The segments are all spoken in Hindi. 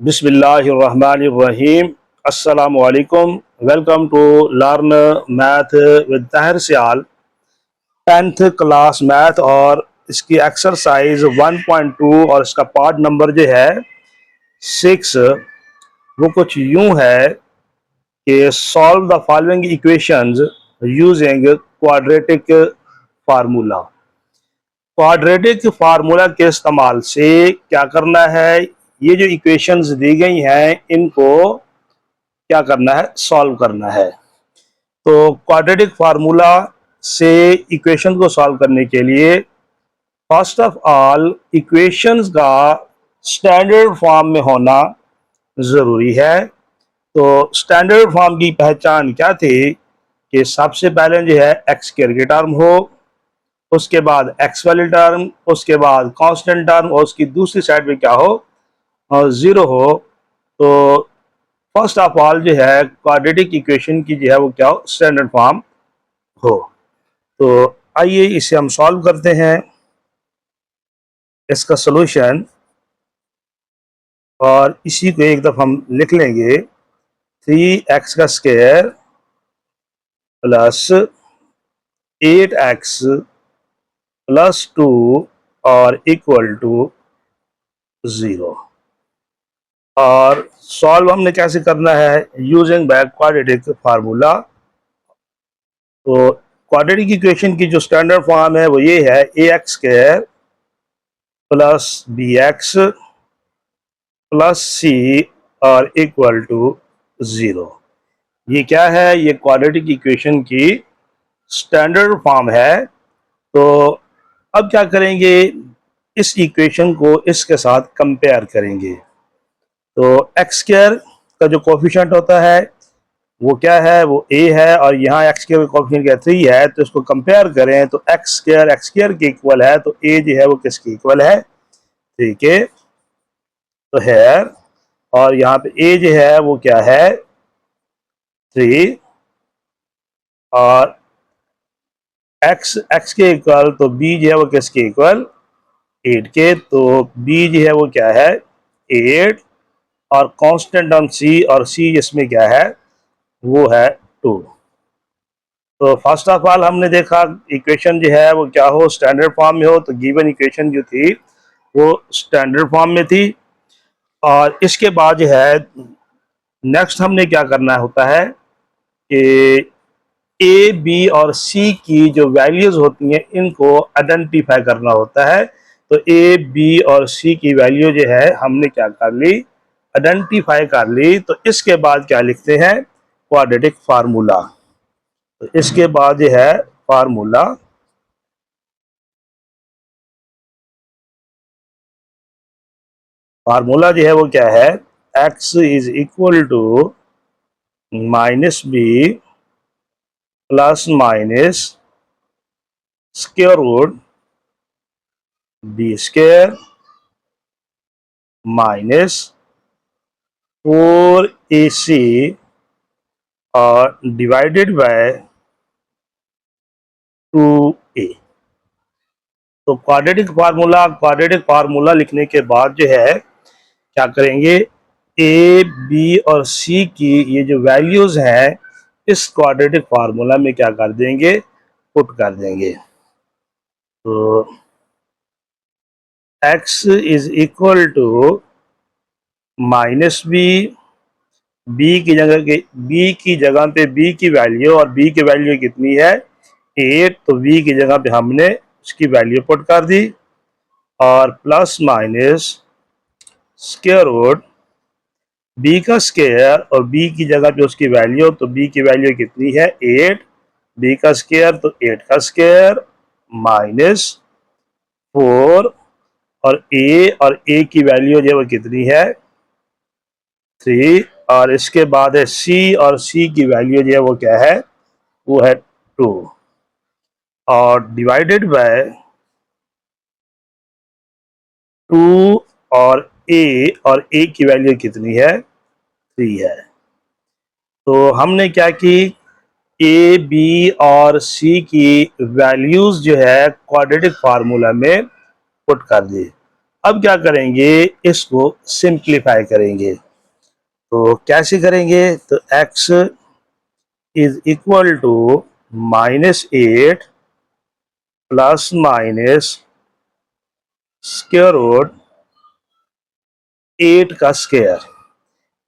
बिस्मिल्लाहिर्रहमानिर्रहीम। अस्सलामु अलैकुम। Welcome to learn math with Tahir Sial. 10th class math और इसकी एक्सरसाइज 1.2 और इसका पार्ट नंबर जो है 6, वो कुछ यूं है कि solve the following equations using quadratic formula. Quadratic formula के इस्तेमाल से क्या करना है, ये जो इक्वेशंस दी गई हैं इनको क्या करना है, सॉल्व करना है। तो क्वाड्रेटिक फार्मूला से इक्वेशन को सॉल्व करने के लिए फर्स्ट ऑफ ऑल इक्वेशंस का स्टैंडर्ड फॉर्म में होना ज़रूरी है। तो स्टैंडर्ड फॉर्म की पहचान क्या थी कि सबसे पहले जो है एक्स स्क्वायर की टर्म हो, उसके बाद एक्स वाली टर्म, उसके बाद कांस्टेंट टर्म और उसकी दूसरी साइड पे क्या हो, ज़ीरो हो। तो फर्स्ट ऑफ ऑल जो है क्वाड्रेटिक इक्वेशन की जो है वो क्या हो, स्टैंडर्ड फॉर्म हो। तो आइए इसे हम सॉल्व करते हैं। इसका सॉल्यूशन, और इसी को एक दफ़ा हम लिख लेंगे, 3x का स्क्वायर प्लस 8x प्लस 2 और इक्वल टू 0। और सॉल्व हमने कैसे करना है, यूजिंग बाय क्वाड्रेटिक फार्मूला। तो क्वाड्रेटिक इक्वेशन की जो स्टैंडर्ड फॉर्म है वो ये है, a x square plus b x plus c और इक्वल टू 0। ये क्या है, ये क्वाड्रेटिक इक्वेशन की स्टैंडर्ड फॉर्म है। तो अब क्या करेंगे, इस इक्वेशन को इसके साथ कंपेयर करेंगे। तो एक्स स्क्वायर का जो कोफिशिएंट होता है वो क्या है, वो ए है, और यहाँ एक्स स्क्वायर का कोफिशिएंट क्या 3 है। तो इसको कंपेयर करें तो एक्स स्क्वायर के इक्वल है, तो ए जो है वो किसके इक्वल है, ठीक है, तो है। और यहाँ पे ए जो है वो क्या है, 3, और एक्स के इक्वल, तो बी जो है वो किसके इक्वल, 8 के। तो बी जो है वो क्या है, 8, और कांस्टेंट टर्म सी, और सी इसमें क्या है, वो है 2। तो फर्स्ट ऑफ ऑल हमने देखा इक्वेशन जो है वो क्या हो, स्टैंडर्ड फॉर्म में हो। तो गिवन इक्वेशन जो थी वो स्टैंडर्ड फॉर्म में थी। और इसके बाद जो है नेक्स्ट हमने क्या करना होता है कि ए बी और सी की जो वैल्यूज होती हैं इनको आइडेंटिफाई करना होता है। तो ए बी और सी की वैल्यू जो है हमने क्या कर ली, आइडेंटिफाई कर ली। तो इसके बाद क्या लिखते हैं, क्वाड्रेटिक फार्मूला। तो इसके बाद जो है फार्मूला, फार्मूला जो है वो क्या है, x is equal to minus B plus minus square root B square minus 4ac और डिवाइडेड बाय 2a। तो क्वाड्रेटिक फार्मूला लिखने के बाद जो है क्या करेंगे, ए बी और सी की ये जो वैल्यूज हैं इस क्वाड्रेटिक फार्मूला में क्या कर देंगे, पुट कर देंगे। तो x is equal to minus B, B की जगह पे बी की वैल्यू, और बी की वैल्यू कितनी है, 8। तो बी की जगह पे हमने उसकी वैल्यू पुट कर दी, और plus minus square root B का स्क्वायर, और बी की जगह पे उसकी वैल्यू, तो बी की वैल्यू कितनी है, 8। बी का स्क्वायर तो 8 का स्क्वायर माइनस 4, और ए की वैल्यू जो है वो कितनी है, 3। और इसके बाद है सी, और सी की वैल्यू जो है वो क्या है, वो है 2, और डिवाइडेड बाय 2, और ए की वैल्यू कितनी है, 3 है। तो हमने क्या की, ए बी और सी की वैल्यूज जो है क्वाड्रेटिक फार्मूला में पुट कर दी। अब क्या करेंगे, इसको सिंप्लीफाई करेंगे। तो कैसे करेंगे, तो x is equal to -8 plus minus square root 8 का स्क्वायर।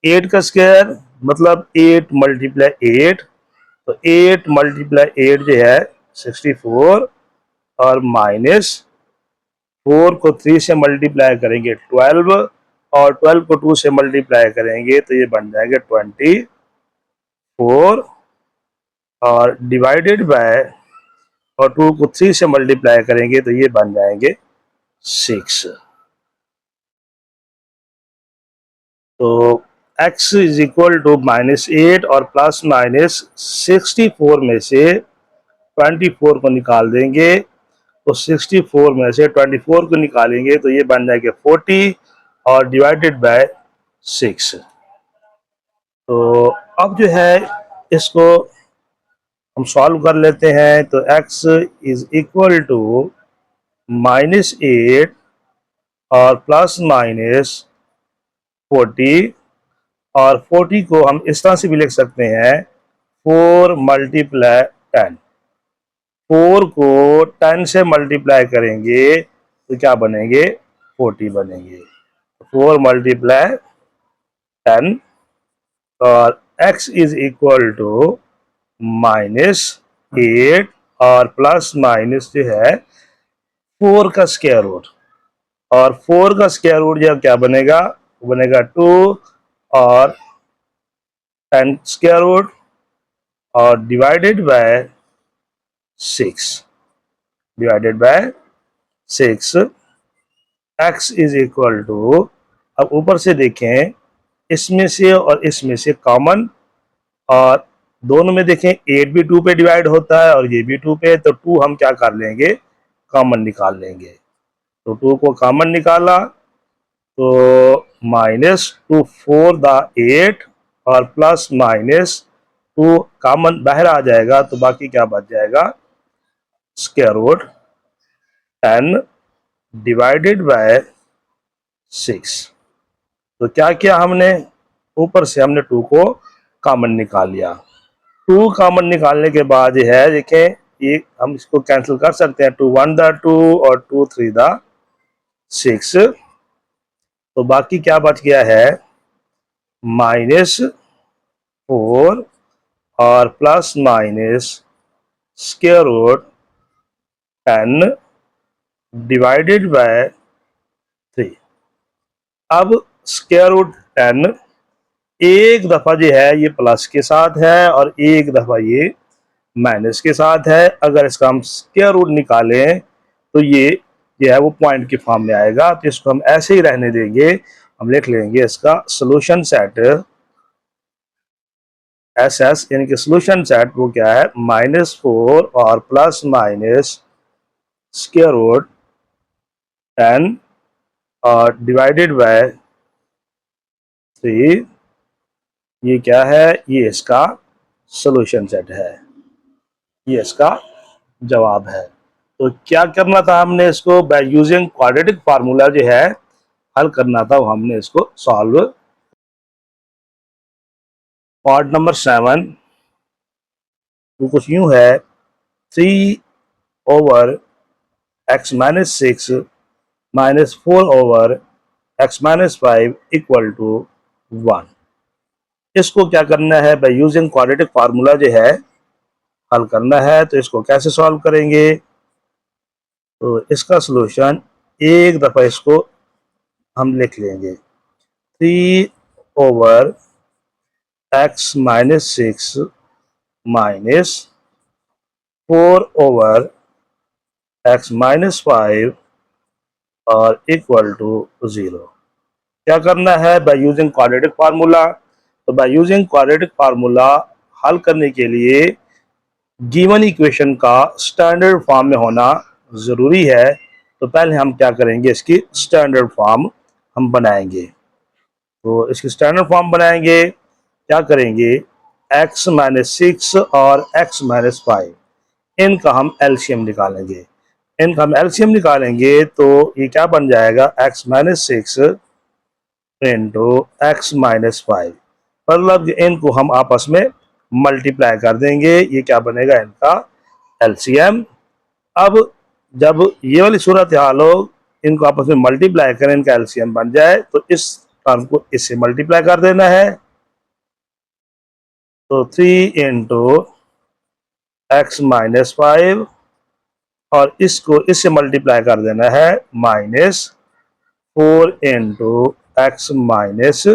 8 का स्क्वायर मतलब 8 मल्टीप्लाई 8, तो 8 मल्टीप्लाई 8 जो है 64, और माइनस 4 को 3 से मल्टीप्लाई करेंगे 12, और 12 को 2 से मल्टीप्लाई करेंगे तो ये बन जाएंगे 24, और डिवाइडेड बाय, और 2 को 3 से मल्टीप्लाई करेंगे तो ये बन जाएंगे 6। तो x इज इक्वल टू -8 और प्लस माइनस 64 में से 24 को निकाल देंगे, तो 64 में से 24 को निकालेंगे तो ये बन जाएगा 40, और डिवाइडेड बाय 6। तो अब जो है इसको हम सॉल्व कर लेते हैं। तो x इज इक्वल टू -8 और प्लस माइनस 40, और 40 को हम इस तरह से भी लिख सकते हैं 4 मल्टीप्लाई 10। 4 को 10 से मल्टीप्लाई करेंगे तो क्या बनेंगे, 40 बनेंगे। 4 मल्टीप्लाई 10, और x इज इक्वल टू -8 और प्लस माइनस जो है 4 का स्क्वायर रूट, और 4 का स्क्वायर रूट जो क्या बनेगा, बनेगा 2, और 10 स्क्वायर रूट, और divided by 6, divided by 6। x is equal to, अब ऊपर से देखें, इसमें से और इसमें से कॉमन, और दोनों में देखें 8 भी 2 पे डिवाइड होता है और ये भी 2 पे, तो 2 हम क्या कर लेंगे, कॉमन निकाल लेंगे। तो 2 को कॉमन निकाला तो -2 4 द 8, और प्लस माइनस 2 कॉमन बाहर आ जाएगा तो बाकी क्या बच जाएगा, स्क्वायर रूट 10 डिवाइडेड बाय 6। तो क्या किया हमने, ऊपर से हमने 2 को कॉमन निकाल लिया। 2 कॉमन निकालने के बाद ये है, देखें ये हम इसको कैंसिल कर सकते हैं, 2 1 द 2 और 2 3 द 6। तो बाकी क्या बच गया है, -4 और plus minus square root 10 divided by 3। अब स्क्वायर रूट 10 एक दफा जो है ये प्लस के साथ है और एक दफा ये माइनस के साथ है। अगर इसका हम स्क्वायर रूट निकालें तो ये जो है वो पॉइंट की फॉर्म में आएगा, तो इसको हम ऐसे ही रहने देंगे। हम लिख लेंगे इसका सोल्यूशन सेट SS, यानी कि सोल्यूशन सेट वो क्या है, -4 और प्लस माइनस स्क्वायर रूट 10 और डिवाइडेड बाय 3। ये क्या है, ये इसका सोल्यूशन सेट है, ये इसका जवाब है। तो क्या करना था हमने, इसको बाय यूजिंग क्वाड्रेटिक फार्मूला जो है हल करना था, वो हमने इसको सॉल्व। पार्ट नंबर 7 वो कुछ यूं है, 3/x-6 -4/x-5 इक्वल टू 1। इसको क्या करना है, बाय यूजिंग क्वाड्रेटिक फार्मूला जो है हल करना है। तो इसको कैसे सॉल्व करेंगे, तो इसका सलूशन एक दफ़ा इसको हम लिख लेंगे, 3/x-6 -4/x-5 और इक्वल टू 0। क्या करना है, बाय यूजिंग क्वाड्रेटिक फार्मूला। तो बाय यूजिंग क्वाड्रेटिक फार्मूला हल करने के लिए गिवन इक्वेशन का स्टैंडर्ड फॉर्म में होना ज़रूरी है। तो पहले हम क्या करेंगे, इसकी स्टैंडर्ड फॉर्म हम बनाएंगे। तो इसकी स्टैंडर्ड फॉर्म बनाएंगे, क्या करेंगे, x-6 और x-5 इनका हम एलसीएम निकालेंगे। इनका हम एलसीएम निकालेंगे तो ये क्या बन जाएगा, x minus 6 into x minus 5। मतलब इनको हम आपस में मल्टीप्लाई कर देंगे, ये क्या बनेगा, इनका एलसीएम। अब जब ये वाली सूरत हाल हो, इनको आपस में मल्टीप्लाई करें, इनका एलसीएम बन जाए, तो इस टर्म को इससे मल्टीप्लाई कर देना है। तो 3 इंटू एक्स माइनस 5 और इसको इससे मल्टीप्लाई कर देना है -4 इंटू एक्स माइनस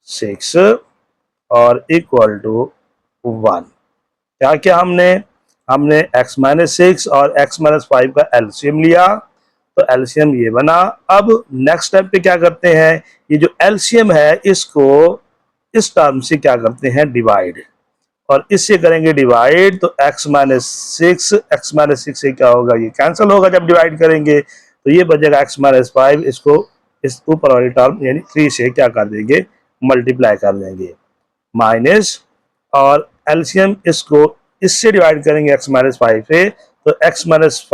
6 और इक्वल टू 1। क्या क्या हमने x माइनस 6 और x माइनस 5 का एलसीएम लिया, तो एलसीएम ये बना। अब नेक्स्ट स्टेप पे क्या करते हैं, ये जो एलसीएम है इसको इस टर्म से क्या करते हैं, डिवाइड, और इससे करेंगे डिवाइड, तो x माइनस 6 से क्या होगा, ये कैंसिल होगा जब डिवाइड करेंगे, तो ये बचेगा x माइनस 5। इसको इस ऊपर वाली टर्म यानी 3 से क्या कर देंगे, मल्टीप्लाई कर देंगे, माइनस, और एलसीएम इसको इससे डिवाइड करेंगे x माइनस 5 से, तो x माइनस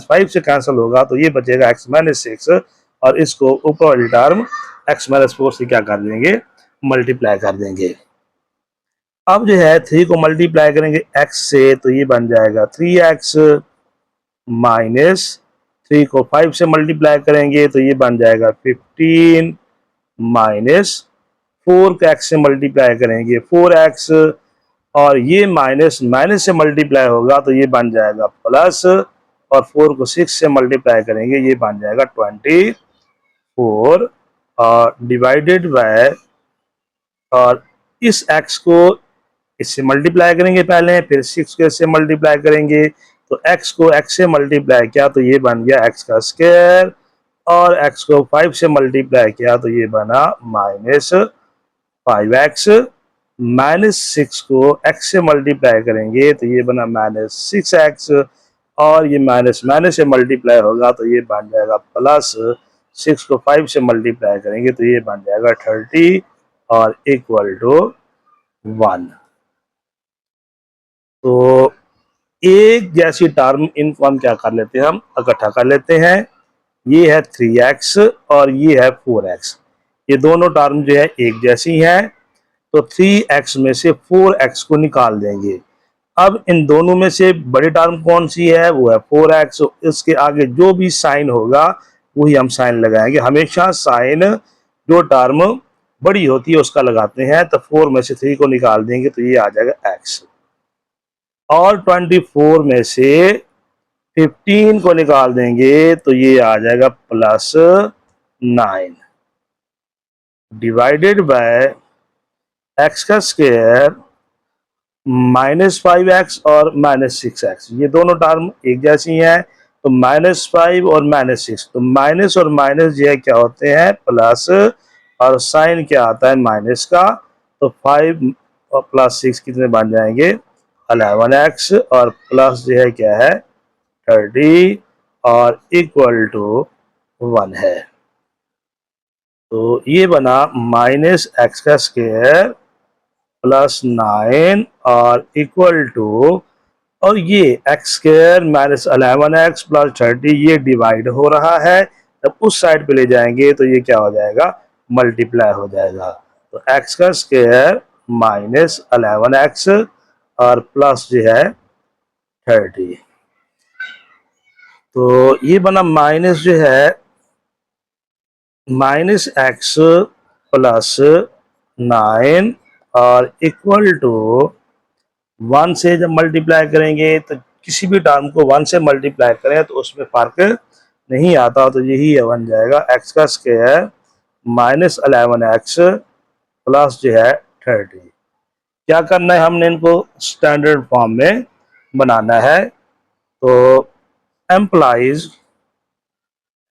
5 से कैंसिल होगा, तो ये बचेगा x माइनस 6, और इसको ऊपर वाली टर्म x माइनस 4 से क्या कर देंगे, मल्टीप्लाई कर देंगे। अब जो है 3 को मल्टीप्लाई करेंगे x से, तो ये बन जाएगा 3x, माइनस 3 को 5 से मल्टीप्लाई करेंगे तो ये बन जाएगा 15, माइनस 4 को x से मल्टीप्लाई करेंगे 4x, और ये माइनस माइनस से मल्टीप्लाई होगा तो ये बन जाएगा प्लस, और 4 को 6 से मल्टीप्लाई करेंगे ये बन जाएगा 24, और डिवाइडेड बाय, और इस x को इससे मल्टीप्लाई करेंगे पहले, फिर 6 को इससे मल्टीप्लाई करेंगे, तो x को x से मल्टीप्लाई किया तो ये बन गया x का स्क्वायर, और x को 5 से मल्टीप्लाई किया तो ये बना -5x, -6 को x से मल्टीप्लाई करेंगे तो ये बना -6x, और ये माइनस माइनस से मल्टीप्लाई होगा तो ये बन जाएगा प्लस, 6 को 5 से मल्टीप्लाई करेंगे तो ये बन जाएगा 30 और इक्वल टू 1। तो एक जैसी टर्म इनको हम क्या कर लेते हैं, हम इकट्ठा कर लेते हैं। ये है 3x और ये है 4x, ये दोनों टर्म जो है एक जैसी हैं, तो 3x में से 4x को निकाल देंगे। अब इन दोनों में से बड़ी टर्म कौन सी है, वो है 4x। इसके आगे जो भी साइन होगा वही हम साइन लगाएंगे। हमेशा साइन जो टर्म बड़ी होती है उसका लगाते हैं, तो 4 में से 3 को निकाल देंगे तो ये आ जाएगा x, और 24 में से 15 को निकाल देंगे तो ये आ जाएगा +9, डिवाइडेड बाय x का स्क्वायर -5x और -6x, ये दोनों टर्म एक जैसी हैं, तो -5 और -6, तो माइनस और माइनस जो है क्या होते हैं, प्लस, और साइन क्या आता है माइनस का, तो 5 और +6 कितने बन जाएंगे, 11x, और प्लस जो है क्या है 30 और इक्वल टू 1 है। तो ये बना -x का स्क्वायर +9 और इक्वल टू, और ये x स्क्वायर -11x + 30 ये डिवाइड हो रहा है, जब उस साइड पे ले जाएंगे तो ये क्या हो जाएगा, मल्टीप्लाई हो जाएगा। तो x का स्क्वायर -11x और प्लस जो है 30, तो ये बना माइनस जो है -x +9 और इक्वल टू 1 से जब मल्टीप्लाई करेंगे तो किसी भी टर्म को 1 से मल्टीप्लाई करें तो उसमें फर्क नहीं आता, तो यही बन जाएगा x का स्क्वायर -11x प्लस जो है 30। क्या करना है, हमने इनको स्टैंडर्ड फॉर्म में बनाना है, तो एम्प्लाइज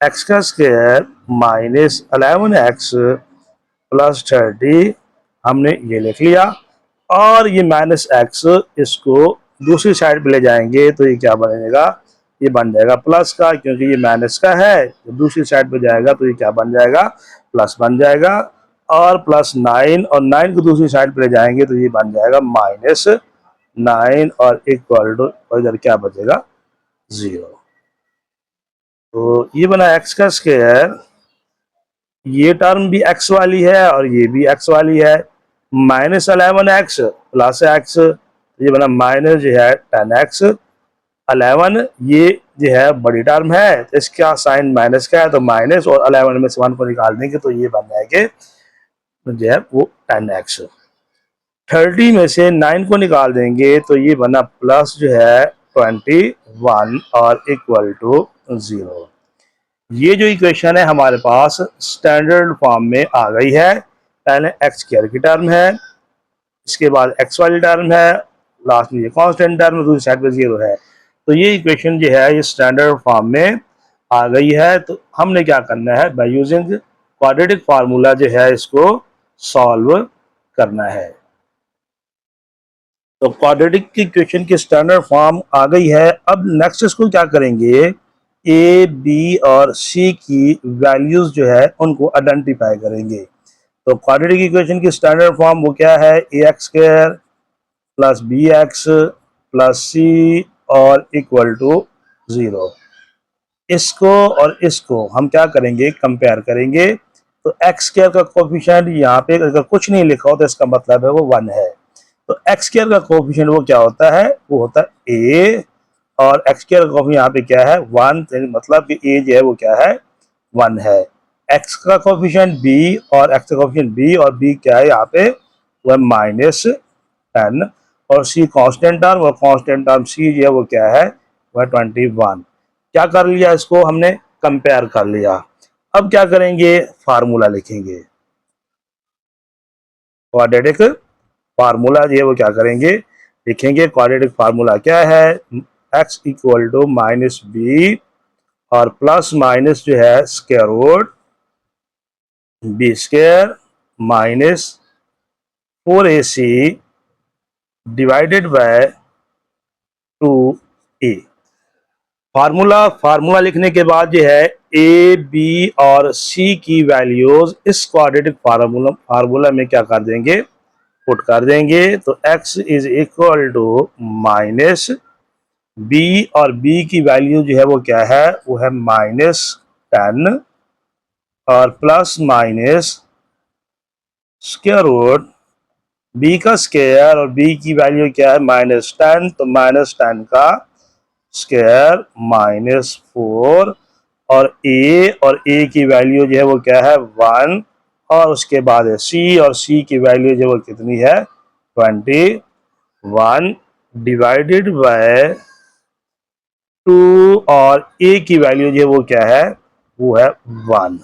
x का स्क्वायर -11x + 30 हमने ये लिख लिया, और ये -x इसको दूसरी साइड पे ले जाएंगे तो ये क्या बनेगा, ये बन जाएगा प्लस का, क्योंकि ये माइनस का है, तो दूसरी साइड पे जाएगा तो ये क्या बन जाएगा, प्लस बन जाएगा, और +9 और 9 को दूसरी साइड पे ले जाएंगे तो ये बन जाएगा -9 और इक्वल टू, और इधर क्या बचेगा 0। तो ये बना x का स्क्वायर, ये टर्म भी x वाली है और ये भी x वाली है, -11x प्लस x, ये बना माइनस जो है 10x 11, ये जो है बड़ी टर्म है तो इसका साइन माइनस का है तो माइनस, और 11 में से 1 को निकाल देंगे तो ये बन जाएंगे जो है वो 10x। 30 में से 9 को निकाल देंगे तो ये बना प्लस जो है 21 और इक्वल टू 0। ये जो इक्वेशन है हमारे पास स्टैंडर्ड फॉर्म में आ गई है। पहले एक्स स्क्वायर की टर्म है, इसके बाद एक्स वाली टर्म है, लास्ट में ये कांस्टेंट टर्म, दूसरी साइड पे 0 है। तो ये इक्वेशन जो है ये स्टैंडर्ड फॉर्म में आ गई है। तो हमने क्या करना है, बाय यूजिंग क्वाड्रेटिक फार्मूला जो है इसको सॉल्व करना है। तो क्वाड्रेटिक की इक्वेशन की स्टैंडर्ड फॉर्म आ गई है। अब नेक्स्ट इसको क्या करेंगे, ए बी और सी की वैल्यूज जो है उनको आइडेंटिफाई करेंगे। तो क्वाड्रेटिक इक्वेशन की स्टैंडर्ड फॉर्म वो क्या है, a x square plus b x plus c और इक्वल टू 0। इसको और इसको हम क्या करेंगे, कंपेयर करेंगे। तो एक्स स्क्वायर का कोफिशिएंट यहाँ पे अगर कुछ नहीं लिखा हो तो इसका मतलब है वो 1 है। तो एक्स स्क्वायर का कोफिशिएंट वो क्या होता है, वो होता है ए, और एक्स स्क्वायर का कोफिशिएंट यहाँ पे क्या है 1, मतलब कि ए जो है वो क्या है 1 है। एक्स का कोफिशिएंट बी और एक्स का कोफिशिएंट बी, और बी क्या है यहाँ पे वो है -10, और सी कांस्टेंट टर्म, और कांस्टेंट टर्म सी जो है वो क्या है वह 21। क्या कर लिया, इसको हमने कंपेयर कर लिया। अब क्या करेंगे, फार्मूला लिखेंगे। क्वाड्रेटिक फार्मूला जो है वो क्या करेंगे, लिखेंगे। क्वाड्रेटिक फार्मूला क्या है, x इक्वल टू -b और प्लस माइनस जो है square root B square minus 4ac divided by 2a। Formula लिखने के बाद जो है ए बी और सी की वैल्यूज इस क्वाड्रेटिक फार्मूला में क्या कर देंगे, पुट कर देंगे। तो x is equal to minus B, और b की वैल्यू जो है वो क्या है, वो है -10 और plus minus square root b का स्क्वायर, और b की वैल्यू क्या है -10, तो -10 का स्क्वायर -4, और a की वैल्यू जो है वो क्या है 1, और उसके बाद है c, और c की वैल्यू जो वो कितनी है 21 डिवाइडेड बाय 2, और a की वैल्यू जो है वो क्या है वो है 1।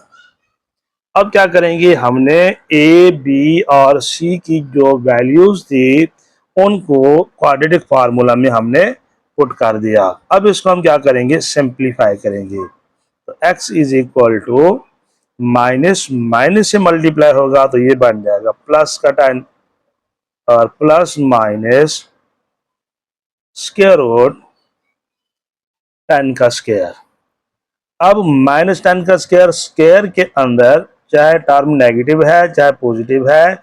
अब क्या करेंगे, हमने ए बी और सी की जो वैल्यूज थी उनको क्वाड्रेटिक फार्मूला में हमने पुट कर दिया। अब इसको हम क्या करेंगे, सिंप्लीफाई करेंगे। तो x is equal to minus minus से मल्टीप्लाई होगा तो ये बन जाएगा प्लस का 10 और प्लस माइनस स्क्वायर रूट 10 का स्क्वायर। अब -10 का स्क्वायर, स्क्वायर के अंदर चाहे टर्म नेगेटिव है चाहे पॉजिटिव है,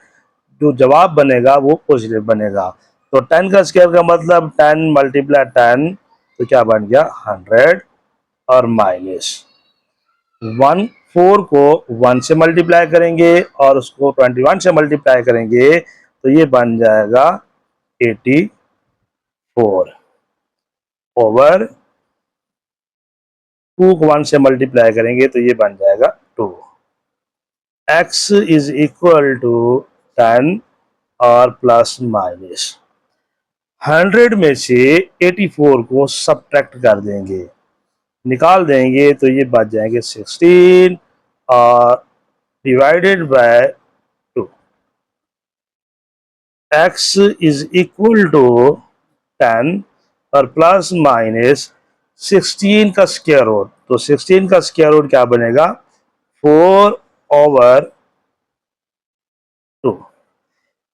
जो जवाब बनेगा वो पॉजिटिव बनेगा। तो 10 का स्क्वायर का मतलब 10 मल्टीप्लाई 10, तो क्या बन गया 100, और माइनस 1 4 को 1 से मल्टीप्लाई करेंगे और उसको 21 से मल्टीप्लाई करेंगे तो ये बन जाएगा 84 ओवर 2 को 1 से मल्टीप्लाई करेंगे तो ये बन जाएगा 2। x इज इक्वल टू 10 और प्लस माइनस 100 में से 84 को सब्ट्रैक्ट कर देंगे, निकाल देंगे तो ये बच जाएंगे 16 और divided by 2। x is equal to 10 और प्लस माइनस 16 का स्क्वायर रूट, तो 16 का स्क्वायर रूट क्या बनेगा 4 ओवर 2।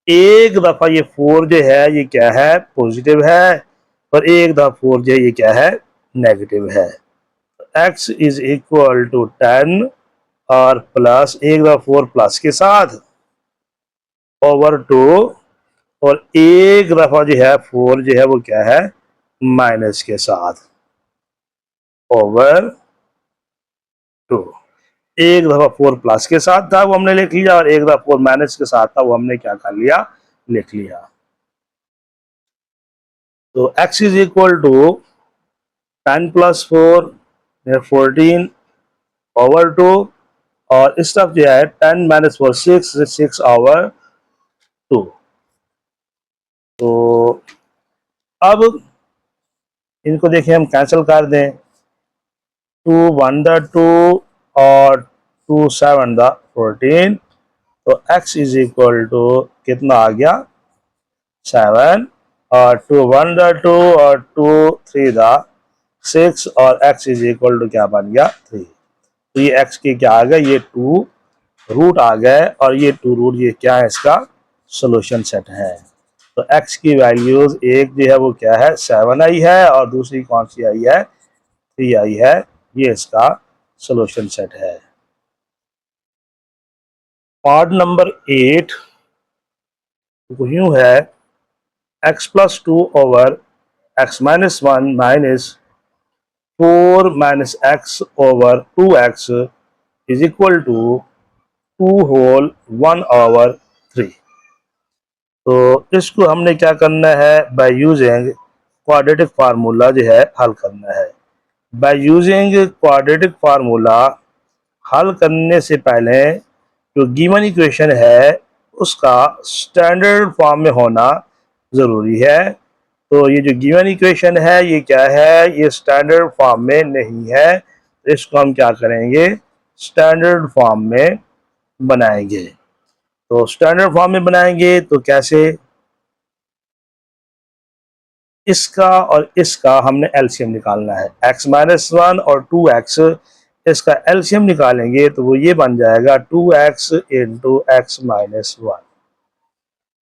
एक दफा ये 4 जो है ये क्या है पॉजिटिव है, और एक दफा 4 जो है ये क्या है नेगेटिव है। x इज इक्वल टू 10 और प्लस एक दफा 4 प्लस के साथ ओवर 2, और एक दफा जो है 4 जो है वो क्या है माइनस के साथ ओवर 2। एक दफा 4 प्लस के साथ था वो हमने लिख लिया, और एक दफा 4 माइनस के साथ था वो हमने क्या कर लिया, लिख लिया। तो x is equal to 10 plus 4 14 over 2, और इस तरफ जो है 10 माइनस 4 6 ओवर 2। तो अब इनको देखिए हम कैंसिल कर दें, 2 1 द 2 और 2 7 द 14, तो x इज इक्वल टू कितना आ गया 7, और 2 1 द 2 और 2 3 द 6, और x इज इक्वल टू क्या बन गया 3। तो ये x की क्या आ गया, ये 2 रूट आ गए, और ये 2 रूट ये क्या है, इसका सोल्यूशन सेट है। तो x की वैल्यूज एक जो है वो क्या है 7 आई है, और दूसरी कौन सी आई है 3 आई है। ये इसका सोल्यूशन सेट है। पार्ट नंबर 8 यूं है, x plus 2 over x minus 1 minus 4 minus x over 2x is equal to 2 whole 1 over 3। तो इसको हमने क्या करना है, बाय यूजिंग क्वाड्रेटिक फार्मूला जो है हल करना है। बाय यूजिंग क्वाड्रेटिक फार्मूला हल करने से पहले जो गिवन इक्वेशन है उसका स्टैंडर्ड फॉर्म में होना ज़रूरी है। तो ये जो गिवन इक्वेशन है ये क्या है, ये स्टैंडर्ड फॉर्म में नहीं है, तो इसको हम क्या करेंगे स्टैंडर्ड फॉर्म में बनाएंगे। तो स्टैंडर्ड फॉर्म में बनाएंगे तो कैसे, इसका और इसका हमने एलसीएम निकालना है, x माइनस 1 और 2x, इसका एलसीएम निकालेंगे तो वो ये बन जाएगा 2x इंटू एक्स माइनस 1।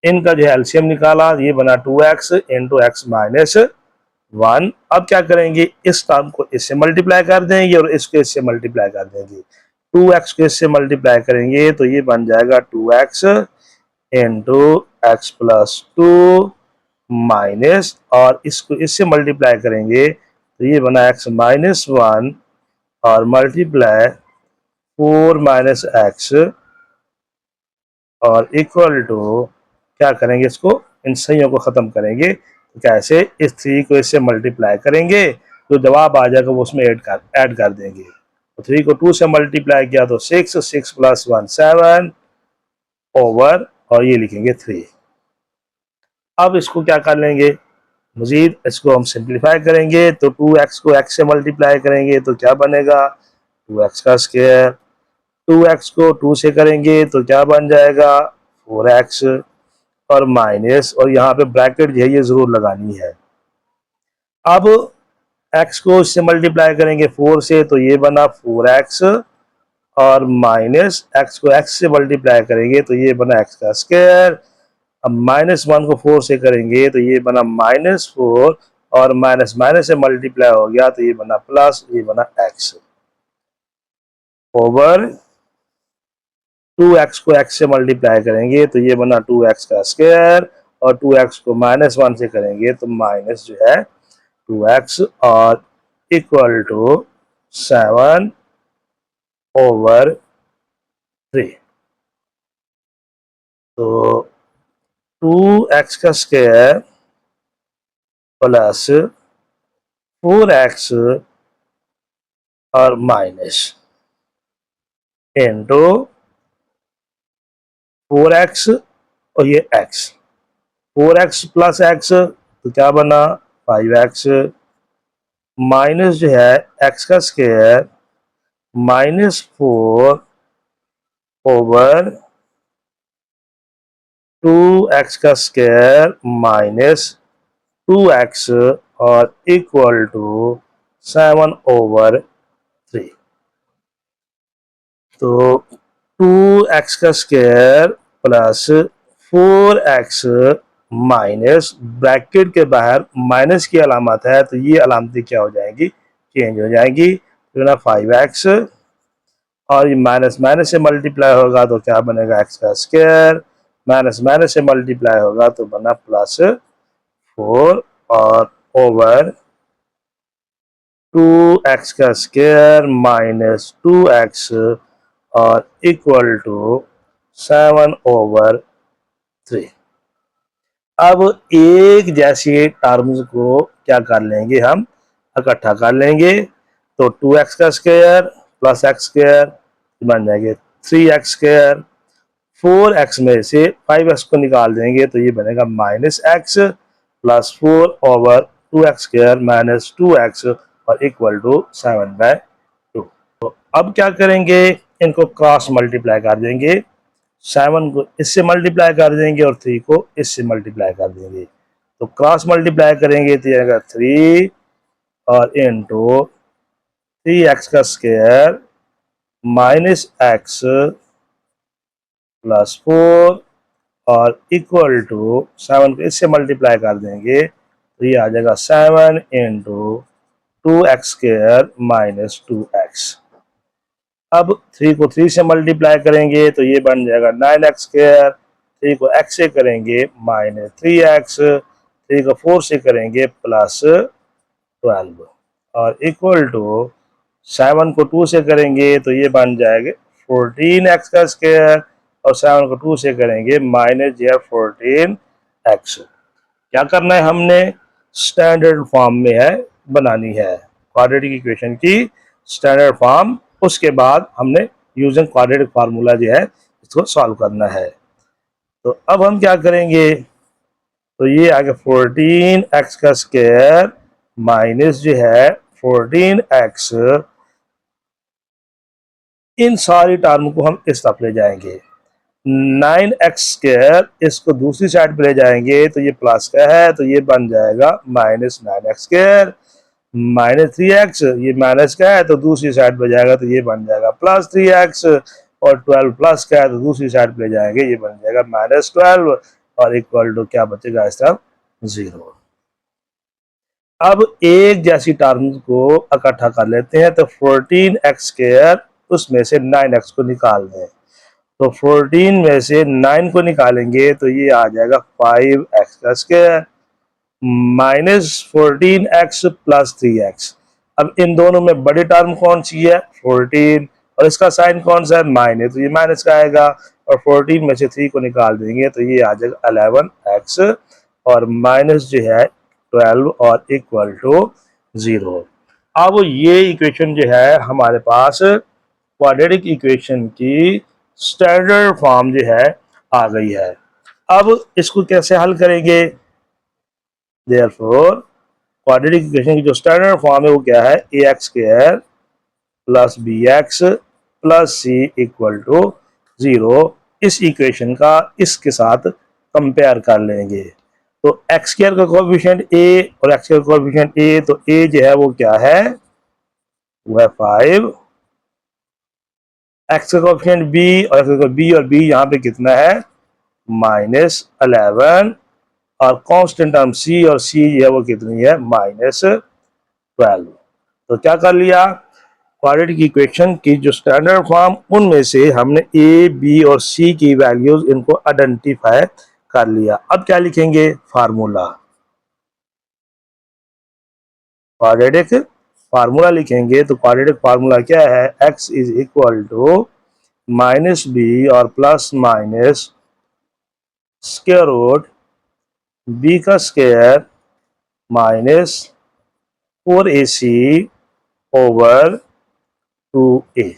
इनका जो है एलसीएम निकाला, ये बना 2x इंटू एक्स माइनस 1। अब क्या करेंगे, इस टर्म को इससे मल्टीप्लाई कर देंगे और इसको इससे मल्टीप्लाई कर देंगे। 2x को इससे मल्टीप्लाई करेंगे तो ये बन जाएगा 2x into x plus 2 minus, और इसको इससे मल्टीप्लाई करेंगे तो ये बना x माइनस 1 और मल्टीप्लाई 4 माइनस एक्स, और इक्वल टू क्या करेंगे, इसको इन सहीयों को ख़त्म करेंगे। तो कैसे, इस 3 को इससे मल्टीप्लाई करेंगे तो जवाब आ जाएगा वो उसमें ऐड कर देंगे। तो 3 को 2 से मल्टीप्लाई किया तो 6 प्लस 1 7 ओवर, और ये लिखेंगे 3। अब इसको क्या कर लेंगे, मजीद इसको हम सिंप्लीफाई करेंगे तो 2x को x से मल्टीप्लाई करेंगे तो क्या बनेगा 2x का स्क्वायर, 2x को 2 से करेंगे तो क्या बन जाएगा 4x, और माइनस, और यहाँ पे ब्रैकेट जो है ये जरूर लगानी है। अब x को इससे मल्टीप्लाई करेंगे 4 से तो ये बना 4x, और माइनस x को x से मल्टीप्लाई करेंगे तो ये बना x का स्क्वायर। अब माइनस 1 को 4 से करेंगे तो ये बना -4, और माइनस माइनस से मल्टीप्लाई हो गया तो ये बना प्लस, ये बना x ओवर 2x को x से मल्टीप्लाई करेंगे तो ये बना 2x का स्क्वायर, और 2x को -1 से करेंगे तो माइनस जो है 2x, और इक्वल टू 7 ओवर 3। तो 2x का स्क्वायर प्लस 4x और माइनस इंटू 4x और ये x, 4x प्लस x तो क्या बना 5x, माइनस जो है x का स्क्वायर -4 ओवर 2x का स्क्वायर माइनस 2x, और इक्वल टू 7 ओवर 3। तो 2x का square plus 4x minus, bracket के बाहर माइनस की अलामत है तो ये अलामतें क्या हो जाएंगी, चेंज हो जाएंगी। तो ना 5x, और ये माइनस माइनस से मल्टीप्लाई होगा तो क्या बनेगा x का स्क्वायर, माइनस माइनस से मल्टीप्लाई होगा तो बना +4, और ओवर 2x का स्क्वायर माइनस 2x और इक्वल टू 7/3। अब एक जैसी टर्म्स को क्या कर लेंगे, हम इकट्ठा कर लेंगे। तो 2x का स्क्वायर प्लस एक्स स्क्वायर बन जाएंगे 3x स्क्वायर। 4x में से 5x को निकाल देंगे तो ये बनेगा minus x plus 4/2x square minus 2x और इक्वल टू 7/2। तो अब क्या करेंगे, इनको क्रॉस मल्टीप्लाई कर देंगे। 7 को इससे मल्टीप्लाई कर देंगे और 3 को इससे मल्टीप्लाई कर देंगे। तो क्रॉस मल्टीप्लाई करेंगे तो आएगा 3 और इंटू 3x का स्क्वायर माइनस एक्स प्लस 4 और इक्वल टू 7 को इससे मल्टीप्लाई कर देंगे तो ये आ जाएगा 7 into 2x square minus 2x। अब 3 को 3 से मल्टीप्लाई करेंगे तो ये बन जाएगा 9x स्क्वायर। 3 को x से करेंगे माइनस 3x, 3 को 4 से करेंगे प्लस 12 और इक्वल टू 7 को 2 से करेंगे तो ये बन जाएगा 14x का स्क्वायर और 7 को 2 से करेंगे माइनस 14x। क्या करना है, हमने स्टैंडर्ड फॉर्म में है बनानी है क्वाड्रेटिक इक्वेशन की स्टैंडर्ड फॉर्म। उसके बाद हमने यूजिंग क्वाड्रेटिक फार्मूला जो है इसको सॉल्व करना है। तो अब हम क्या करेंगे, तो ये आ गया 14x का स्क्वायर माइनस जो है 14x, इन सारी टर्म को हम इस तरफ ले जाएंगे। 9x स्क्वायर इसको दूसरी साइड पे ले जाएंगे तो ये प्लस का है तो ये बन जाएगा minus 9x square minus 3x, ये माइनस का है तो दूसरी साइड पे जाएगा तो ये बन जाएगा प्लस 3x और 12 प्लस का है तो दूसरी साइड पे जाएंगे ये बन जाएगा माइनस 12 और इक्वल टू क्या बचेगा इस तरफ 0। अब एक जैसी टर्म्स को इकट्ठा कर लेते हैं तो 14x स्क्वायर उसमें से 9x को निकाल दें। तो 14 में से 9 को निकालेंगे तो ये आ जाएगा 5x का square minus 14x plus 3x। अब इन दोनों में बड़ी टर्म कौन सी है 14 और इसका साइन कौन सा है माइनस, तो ये माइनस का आएगा और 14 में से 3 को निकाल देंगे तो ये आ जाएगा 11x और माइनस जो है 12 और इक्वल टू 0। अब ये इक्वेशन जो है हमारे पास क्वाड्रेटिक इक्वेशन की स्टैंडर्ड फॉर्म जो है आ गई है। अब इसको कैसे हल करेंगे, देयरफॉर क्वाड्रेटिक इक्वेशन की जो स्टैंडर्ड फॉर्म है वो क्या है ax square plus bx plus c equal to 0। इस इक्वेशन का इसके साथ कंपेयर कर लेंगे। तो x स्क्वायर का कोएफिशिएंट a और x स्क्वायर का कोएफिशिएंट a, तो a जो है वो क्या है वो है 5, x का कोएफिशिएंट b और x का b और b यहाँ पे कितना है माइनस 11 और कांस्टेंट टर्म c और c जो है वो कितनी है माइनस 12। तो क्या कर लिया, क्वाड्रेटिक इक्वेशन की जो स्टैंडर्ड फॉर्म उनमें से हमने a, b और c की वैल्यूज इनको आइडेंटिफाई कर लिया। अब क्या लिखेंगे फार्मूला, क्वाड्रेटिक फार्मूला लिखेंगे। तो क्वाड्रेटिक फार्मूला क्या है x is equal to minus B और plus minus square root b का square minus 4ac over 2a।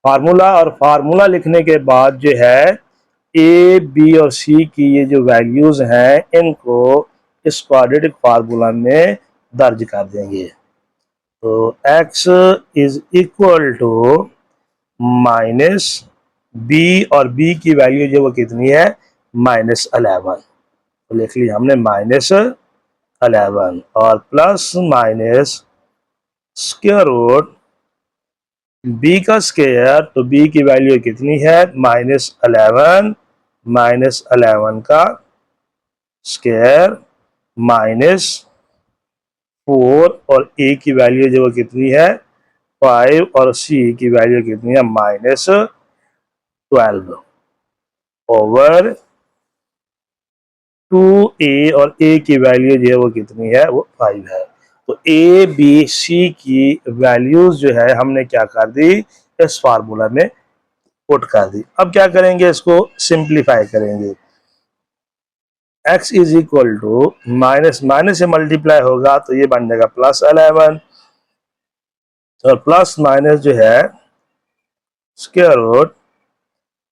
Formula और फार्मूला लिखने के बाद जो है ए, बी और सी की ये जो वैल्यूज हैं इनको इस क्वाड्रेटिक फार्मूला में दर्ज कर देंगे। तो x is equal to minus B और b की वैल्यू जो वो कितनी है माइनस 11, तो लिख लिया हमने माइनस 11 और plus minus square root b का स्क्वायर, तो b की वैल्यू कितनी है माइनस 11 का स्क्वायर माइनस 4 और a की वैल्यू जो कितनी है 5 और c की वैल्यू कितनी है माइनस 12 ओवर 2a और a की वैल्यू जो है वो कितनी है वो 5 है। तो ए बी सी की वैल्यूज जो है हमने क्या कर दी, इस फार्मूला में पुट कर दी। अब क्या करेंगे, इसको सिंप्लीफाई करेंगे। x is equal to minus minus से मल्टीप्लाई होगा तो ये बन जाएगा +11, और प्लस माइनस जो है स्क्वायर रूट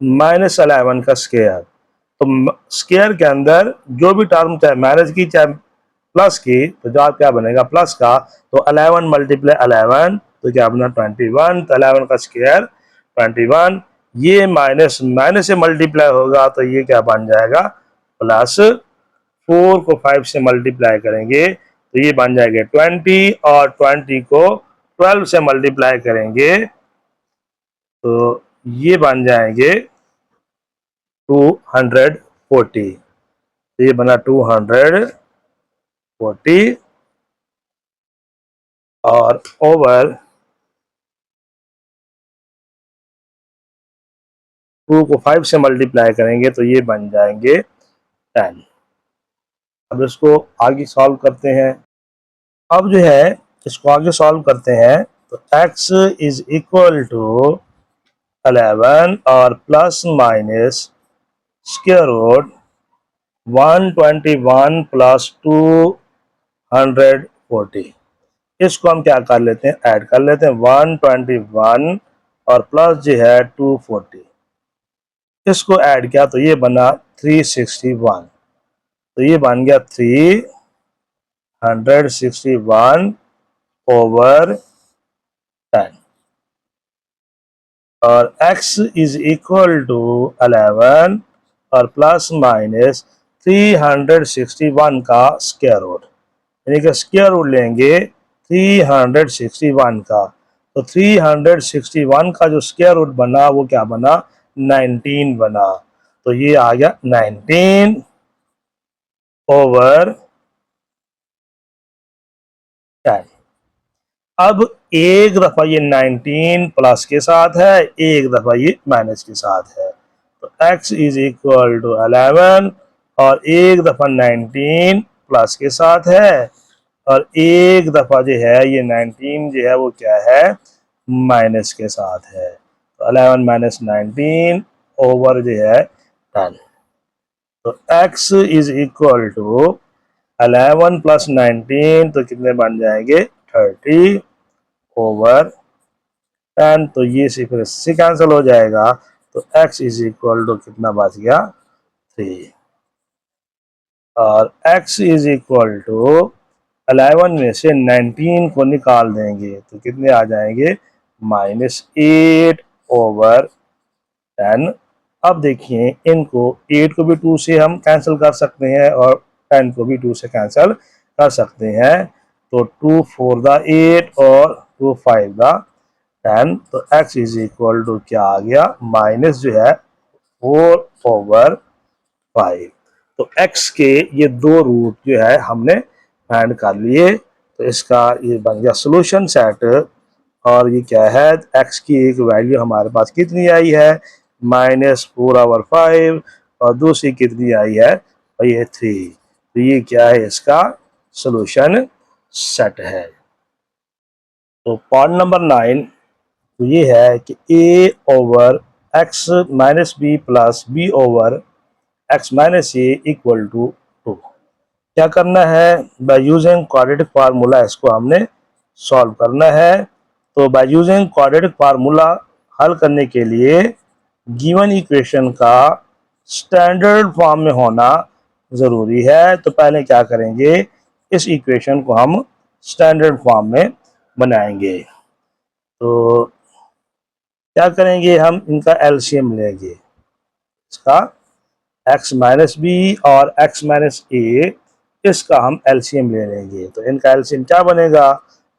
-11 का स्क्वायर। तो स्क्वायर के अंदर जो भी टर्म चाहे माइनस की चाहे प्लस की, तो जवाब क्या बनेगा प्लस का। तो 11 मल्टीप्लाई 11 तो क्या बना 21, तो 11 का स्क्वायर 21। ये माइनस माइनस से मल्टीप्लाई होगा तो ये क्या बन जाएगा +4 को 5 से मल्टीप्लाई करेंगे तो ये बन जाएगा 20, और 20 को 12 से मल्टीप्लाई करेंगे तो ये बन जाएंगे 240। तो ये बना 240, और ओवर 2 को 5 से मल्टीप्लाई करेंगे तो ये बन जाएंगे 10। अब इसको आगे सॉल्व करते हैं। अब जो है इसको आगे सॉल्व करते हैं तो x इज इक्वल टू 11 और plus minus square root 121 plus 240। इसको हम क्या कर लेते हैं, ऐड कर लेते हैं। 121 और प्लस जो है 240, इसको ऐड किया तो ये बना 361। तो ये बन गया 361 ओवर 10, और x इज इक्वल टू 11 और प्लस माइनस 361 का स्क्वायर रूट, यानी कि स्क्वायर रूट लेंगे 361 का। तो 361 का जो स्क्वायर रूट बना वो क्या बना 19 बना। तो ये आ गया 19 ओवर 10। अब एक दफा ये 19 प्लस के साथ है, एक दफा ये माइनस के साथ है। तो x इज इक्वल टू 11 और एक दफा 19 प्लस के साथ है, और एक दफा जो है ये 19 जो है वो क्या है माइनस के साथ है। तो 11 माइनस 19 ओवर जो है 10। तो x is equal to 11 plus 19 तो कितने बन जाएंगे 30 ओवर 10। तो ये सिर्फ इससे कैंसिल हो जाएगा। तो x इज इक्वल टू कितना बच गया 3, और x इज इक्वल टू 11 में से 19 को निकाल देंगे तो कितने आ जाएंगे -8 ओवर 10। अब देखिए इनको 8 को भी 2 से हम कैंसिल कर सकते हैं और 10 को भी 2 से कैंसिल कर सकते हैं। तो 2 4 द 8 और 2 5 द 10। तो x इज इक्वल टू क्या आ गया माइनस जो है 4 ओवर 5। तो x के ये दो रूट जो है हमने फाइंड कर लिए। तो इसका ये बन गया सोल्यूशन सेट। और ये क्या है x की एक वैल्यू हमारे पास कितनी आई है -4/5, और दूसरी कितनी आई है और ये 3। तो ये क्या है इसका सोल्यूशन सेट है। तो पार्ट नंबर 9 तो ये है कि a over x minus B plus b over x minus a equal to 2। क्या करना है बाय यूजिंग क्वाड्रेटिक फार्मूला इसको हमने सॉल्व करना है। तो बाय यूजिंग क्वाड्रेटिक फार्मूला हल करने के लिए गिवन इक्वेशन का स्टैंडर्ड फॉर्म में होना ज़रूरी है। तो पहले क्या करेंगे इस इक्वेशन को हम स्टैंडर्ड फॉर्म में बनाएंगे। तो क्या करेंगे हम इनका एलसीएम लेंगे, इसका x माइनस बी और x माइनस ए, इसका हम एलसीएम ले लेंगे। तो इनका एलसीएम क्या बनेगा,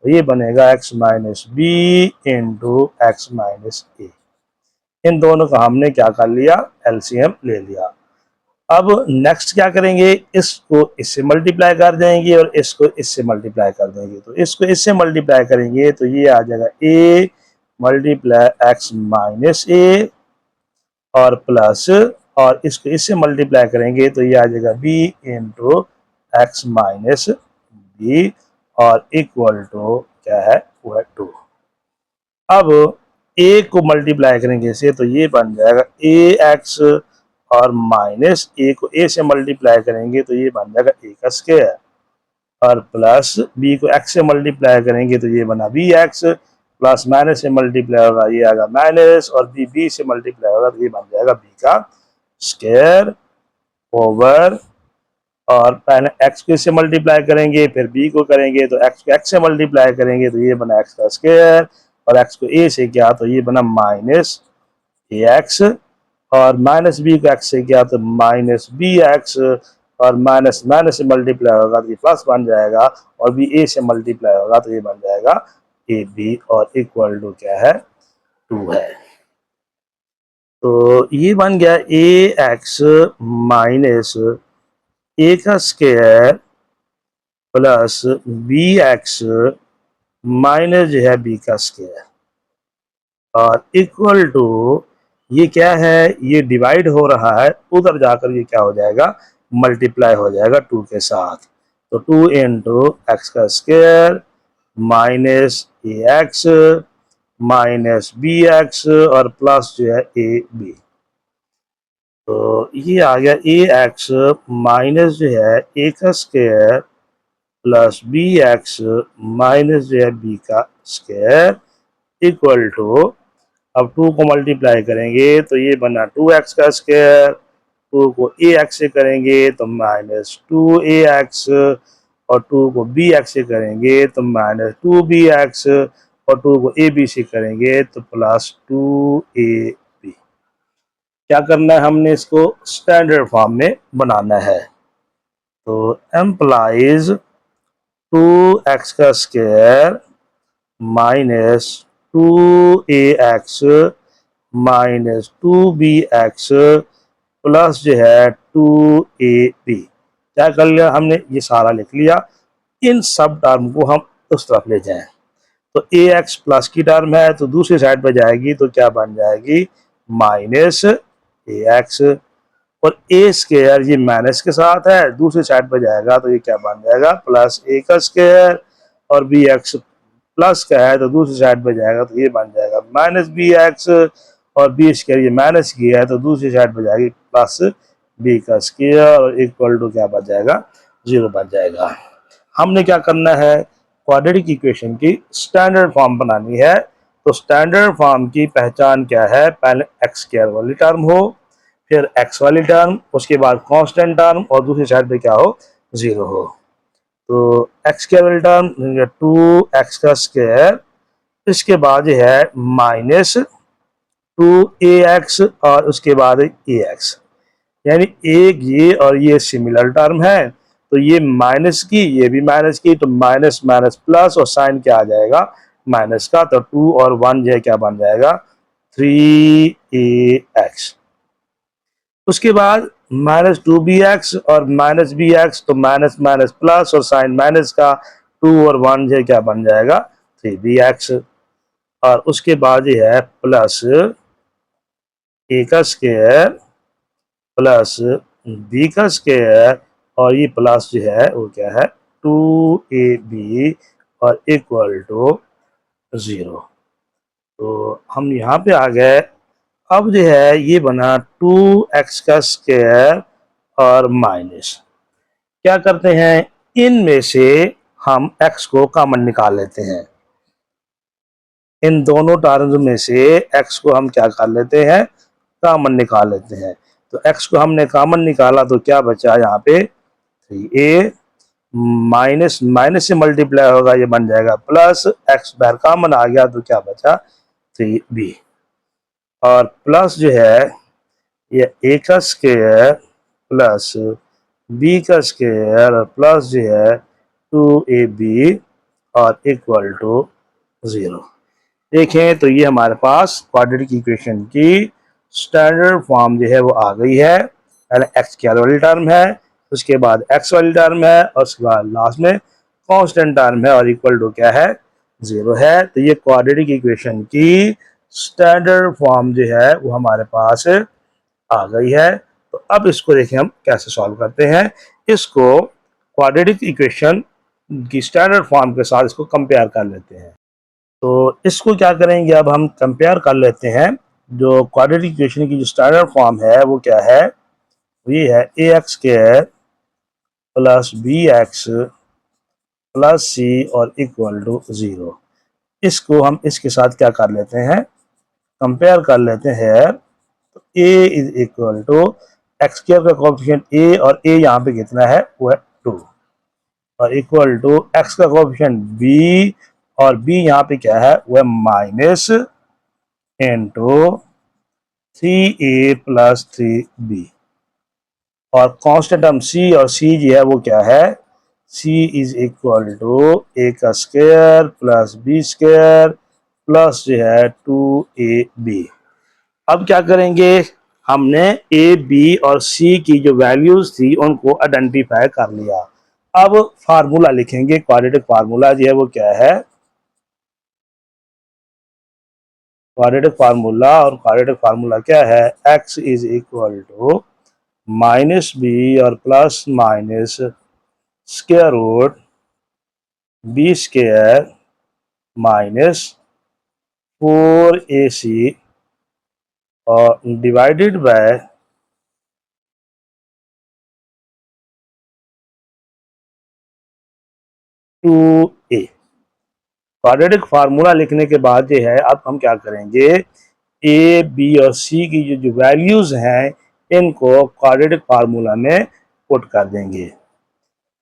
तो ये बनेगा x minus b into x minus a. इन दोनों का हमने क्या कर लिया एलसीएम ले लिया। अब नेक्स्ट क्या करेंगे इसको इससे मल्टीप्लाई कर देंगे और इसको इससे मल्टीप्लाई कर देंगे। तो इसको इससे मल्टीप्लाई करेंगे तो ये आ जाएगा a मल्टीप्लाई एक्स माइनस ए और प्लस, और इसको इससे मल्टीप्लाई करेंगे तो ये आ जाएगा b into x minus B, और इक्वल टू क्या है, वो है 2। अब ए को मल्टीप्लाई करेंगे इसे तो ये बन जाएगा ए एक्स, और माइनस ए को ए से मल्टीप्लाई करेंगे तो ये बन जाएगा ए का स्क्वायर, और प्लस बी को एक्स से मल्टीप्लाई करेंगे तो ये बना बी एक्स, प्लस माइनस से मल्टीप्लाई होगा ये आएगा माइनस, और बी बी से मल्टीप्लाई होगा तो ये बन जाएगा बी का स्क्वायर ओवर, और पहले एक्स को इससे मल्टीप्लाई करेंगे फिर बी को करेंगे तो एक्स को एक्स से मल्टीप्लाई करेंगे तो ये बना एक्स का स्क्वायर, और एक्स को ए से किया तो ये बना माइनस ए एक्स, और माइनस बी को एक्स से किया तो माइनस बी एक्स, और माइनस माइनस से मल्टीप्लाई होगा तो ये प्लस बन जाएगा, और बी ए से मल्टीप्लाई होगा तो ये बन जाएगा ए बी, और इक्वल टू क्या है, 2 है। तो ये बन गया ए एक्स माइनस ए का square plus b x minus जो है बी का स्क्वायर, और इक्वल टू ये क्या है, ये डिवाइड हो रहा है, उधर जाकर ये क्या हो जाएगा, मल्टीप्लाई हो जाएगा 2 के साथ। तो 2 इंटू एक्स का स्क्वायर माइनस ए एक्स माइनस बी एक्स, और प्लस जो है ए बी। तो ये आ गया ए एक्स माइनस जो है ए का square plus b x minus जो है बी का स्क्वायर, इक्वल टू, अब 2 को मल्टीप्लाई करेंगे तो ये बना 2x का स्क्वायर, 2 को ए एक्स से करेंगे तो माइनस 2ax, और 2 को बी एक्स से करेंगे तो माइनस 2bx, और 2 को ए बी से करेंगे तो प्लस 2ab। क्या करना है, हमने इसको स्टैंडर्ड फॉर्म में बनाना है। तो एम्प्लाइज 2x का square minus 2ax minus 2bx plus जो है 2ab। क्या कर लिया हमने, ये सारा लिख लिया। इन सब टर्म को हम उस तरफ ले जाएं तो ax प्लस की टर्म है तो दूसरी साइड पर जाएगी तो क्या बन जाएगी, माइनस ax, और ए स्क्वायर ये माइनस के साथ है, दूसरी साइड पर जाएगा तो ये क्या बन जाएगा, प्लस ए का स्क्वायर, और बी एक्स प्लस का है तो दूसरी साइड पर जाएगा तो ये बन जाएगा माइनस बी एक्स, और बी स्क्वायर ये माइनस की है तो दूसरी साइड पर जाएगी प्लस बी का स्क्वायर, और इक्वल टू क्या बन जाएगा, 0 बन जाएगा। हमने क्या करना है, क्वाड्रेटिक इक्वेशन की स्टैंडर्ड फॉर्म बनानी है। तो स्टैंडर्ड फॉर्म की पहचान क्या है, पहले एक्स स्क्वायर वाली टर्म हो, फिर x वाली टर्म, उसके बाद कांस्टेंट टर्म, और दूसरी साइड पे क्या हो, 0 हो। तो x स्क्वायर वाली टर्म 2x का स्क्वायर, इसके बाद ये है माइनस 2ax, और उसके बाद ax, यानी एक ये और ये सिमिलर टर्म है तो ये माइनस की, ये भी माइनस की, तो माइनस माइनस प्लस, और साइन क्या आ जाएगा, माइनस का, तो 2 और 1 जो है क्या बन जाएगा, 3ax। उसके बाद माइनस 2bx और माइनस bx, तो माइनस माइनस प्लस, और साइन माइनस का, 2 और 1 जो क्या बन जाएगा, 3bx, और उसके बाद ये है प्लस a का स्क्वायर प्लस b का स्क्वायर, और ये प्लस जो है वो क्या है, 2ab, और इक्वल टू 0। तो हम यहाँ पे आ गए। अब जो है ये बना 2x का स्क्वायर और माइनस, क्या करते हैं, इनमें से हम x को कॉमन निकाल लेते हैं। इन दोनों टर्म्स में से x को हम क्या कर लेते हैं, कॉमन निकाल लेते हैं। तो x को हमने कॉमन निकाला तो क्या बचा यहाँ पे, 3a माइनस माइनस से मल्टीप्लाई होगा ये बन जाएगा प्लस, x बाहर कॉमन आ गया तो क्या बचा, 3b, और प्लस जो है ये a का स्क्वायर प्लस b का स्क्वायर, और प्लस जो है 2ab, और इक्वल टू 0। देखें तो ये हमारे पास क्वाड्रेटिक इक्वेशन की स्टैंडर्ड फॉर्म जो है वो आ गई है। पहले एक्स स्क्वायर वाली टर्म है, उसके बाद एक्स वाली टर्म है, और उसके बाद लास्ट में कांस्टेंट टर्म है, और इक्वल टू क्या है, 0 है। तो ये क्वाड्रेटिक इक्वेशन की स्टैंडर्ड फॉर्म जो है वो हमारे पास आ गई है। तो अब इसको देखें हम कैसे सॉल्व करते हैं। इसको क्वाड्रेटिक इक्वेशन की स्टैंडर्ड फॉर्म के साथ इसको कंपेयर कर लेते हैं। तो इसको क्या करेंगे, अब हम कंपेयर कर लेते हैं। जो क्वाड्रेटिक इक्वेशन की जो स्टैंडर्ड फॉर्म है वो क्या है, ये है a x square plus b x plus c और इक्वल टू 0। इसको हम इसके साथ क्या कर लेते हैं, कंपेयर कर लेते हैं। तो a is equal to x square का कोएफिशिएंट ए, और ए यहाँ पे कितना है वो है 2, और इक्वल टू एक्स का कोएफिशिएंट बी, और बी यहाँ पे क्या है वो है minus into 3a plus 3b, और कांस्टेंट हम सी, और सी जो है वो क्या है, c is equal to a का square plus b square plus जो है 2ab। अब क्या करेंगे, हमने ए बी और सी की जो वैल्यूज थी उनको आइडेंटिफाई कर लिया। अब फार्मूला लिखेंगे, क्वाड्रेटिक फार्मूला जो है वो क्या है, क्वाड्रेटिक फार्मूला, और क्वाड्रेटिक फार्मूला क्या है, x is equal to minus B और plus minus square root B square minus 4ac और divided by 2a। Quadratic formula लिखने के बाद जो है, अब हम क्या करेंगे, ए बी और सी की जो वैल्यूज हैं इनको क्वाड्रेटिक फार्मूला में पुट कर देंगे।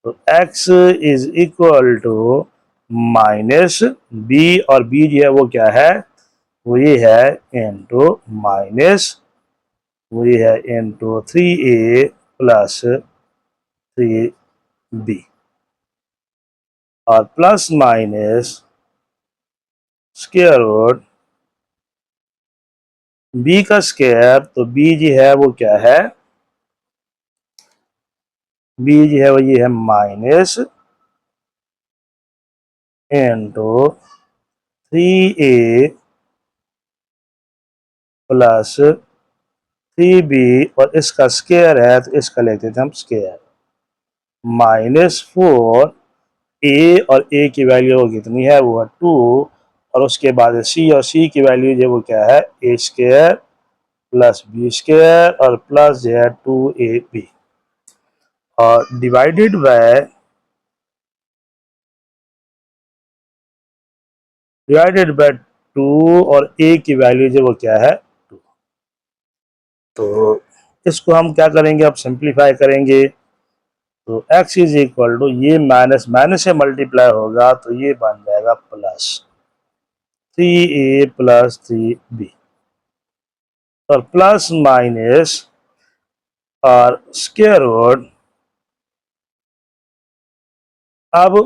तो x is equal to minus B, और बी जो है वो क्या है, वो ये है इंटू माइनस, वो ये है इंटू 3a प्लस 3b, और plus minus square root B का स्क्वायर, तो बी जो है वो क्या है, बी जो है वो ये है minus into 3a plus 3b, और इसका स्क्वायर है तो इसका लेते थे हम स्क्वायर, माइनस 4 ए, और ए की वैल्यू कितनी है वो है 2, और उसके बाद सी, और सी की वैल्यू जो वो क्या है ए स्क्वायर प्लस बी स्क्वायर और प्लस जो है 2ab, और डिवाइडेड बाय 2, और ए की वैल्यू जो वो क्या है 2। तो इसको हम क्या करेंगे, अब सिंप्लीफाई करेंगे। तो x इज इक्वल टू, ये माइनस माइनस से मल्टीप्लाई होगा तो ये बन जाएगा प्लस 3a प्लस 3b, और प्लस माइनस और स्क्वायर रूट, अब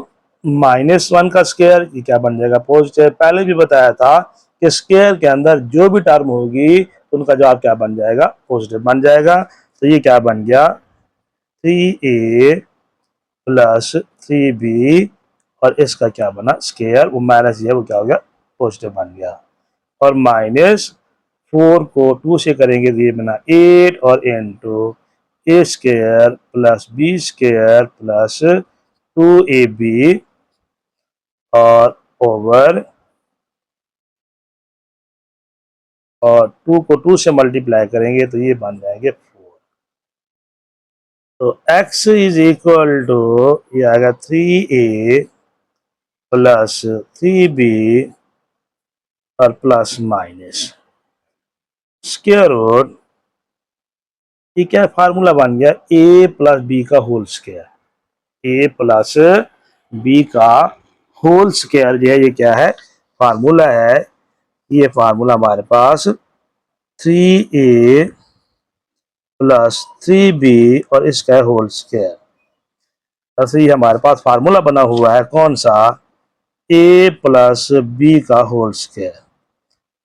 -1 का स्क्वायर ये क्या बन जाएगा पॉजिटिव। पहले भी बताया था कि स्क्वायर के अंदर जो भी टर्म होगी उनका जवाब क्या बन जाएगा, पॉजिटिव बन जाएगा। तो ये क्या बन गया 3a प्लस 3b, और इसका क्या बना स्क्वायर, वो माइनस ये वो क्या हो गया पॉजिटिव बन गया, और -4 को 2 से करेंगे तो ये बना 8, और into a square plus b square plus 2ab, और ओवर, और 2 को 2 से मल्टीप्लाई करेंगे तो ये बन जाएंगे 4। तो x इज इक्वल टू, ये आएगा 3a प्लस 3b और प्लस माइनस स्क्वायर रूट, ये क्या फार्मूला बन गया a प्लस बी का whole square, a plus b का होल स्क्वायर जो है ये क्या है फार्मूला है। ये फार्मूला हमारे पास 3a प्लस 3b और इसका होल स्क्वायर, तो ये हमारे पास फार्मूला बना हुआ है कौन सा, a प्लस बी का होल स्क्वायर,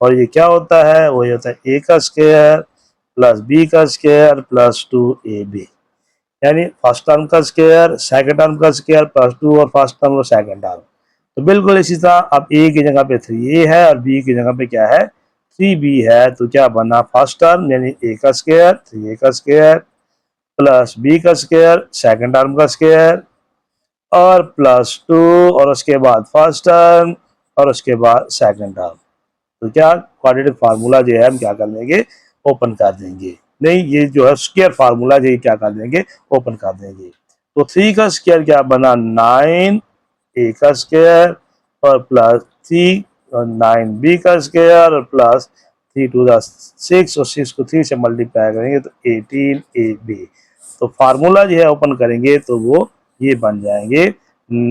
और ये क्या होता है, वो ये होता है a का स्क्वायर प्लस b का स्क्वायर प्लस 2ab, यानी फर्स्ट टर्म का स्क्वायर सेकंड टर्म का स्क्वायर प्लस 2, और फर्स्ट टर्म और सेकंड टर्म। तो बिल्कुल इसी तरह अब a की जगह पे 3a है और b की जगह पे क्या है 3b है, तो क्या बना फर्स्ट टर्म यानी a का स्क्वायर 3a का स्क्वायर प्लस b का स्क्वायर सेकंड टर्म का स्क्वायर और प्लस 2 और उसके बाद फर्स्ट टर्म और उसके बाद सेकंड टर्म। तो क्या क्वाड्रेटिक फार्मूला जो है हम क्या कर देंगे, ओपन कर देंगे। नहीं, ये जो है स्क्वायर फार्मूला जो क्या कर देंगे, ओपन कर देंगे। तो 3 का स्क्वायर क्या बना, 9 ए का स्क्वायर और प्लस 3 और 9 बी का स्क्वायर और प्लस 3 टू द 6 और 6 को 3 से मल्टीप्लाई करेंगे तो 18 ए बी। तो फार्मूला जो है ओपन करेंगे तो वो ये बन जाएंगे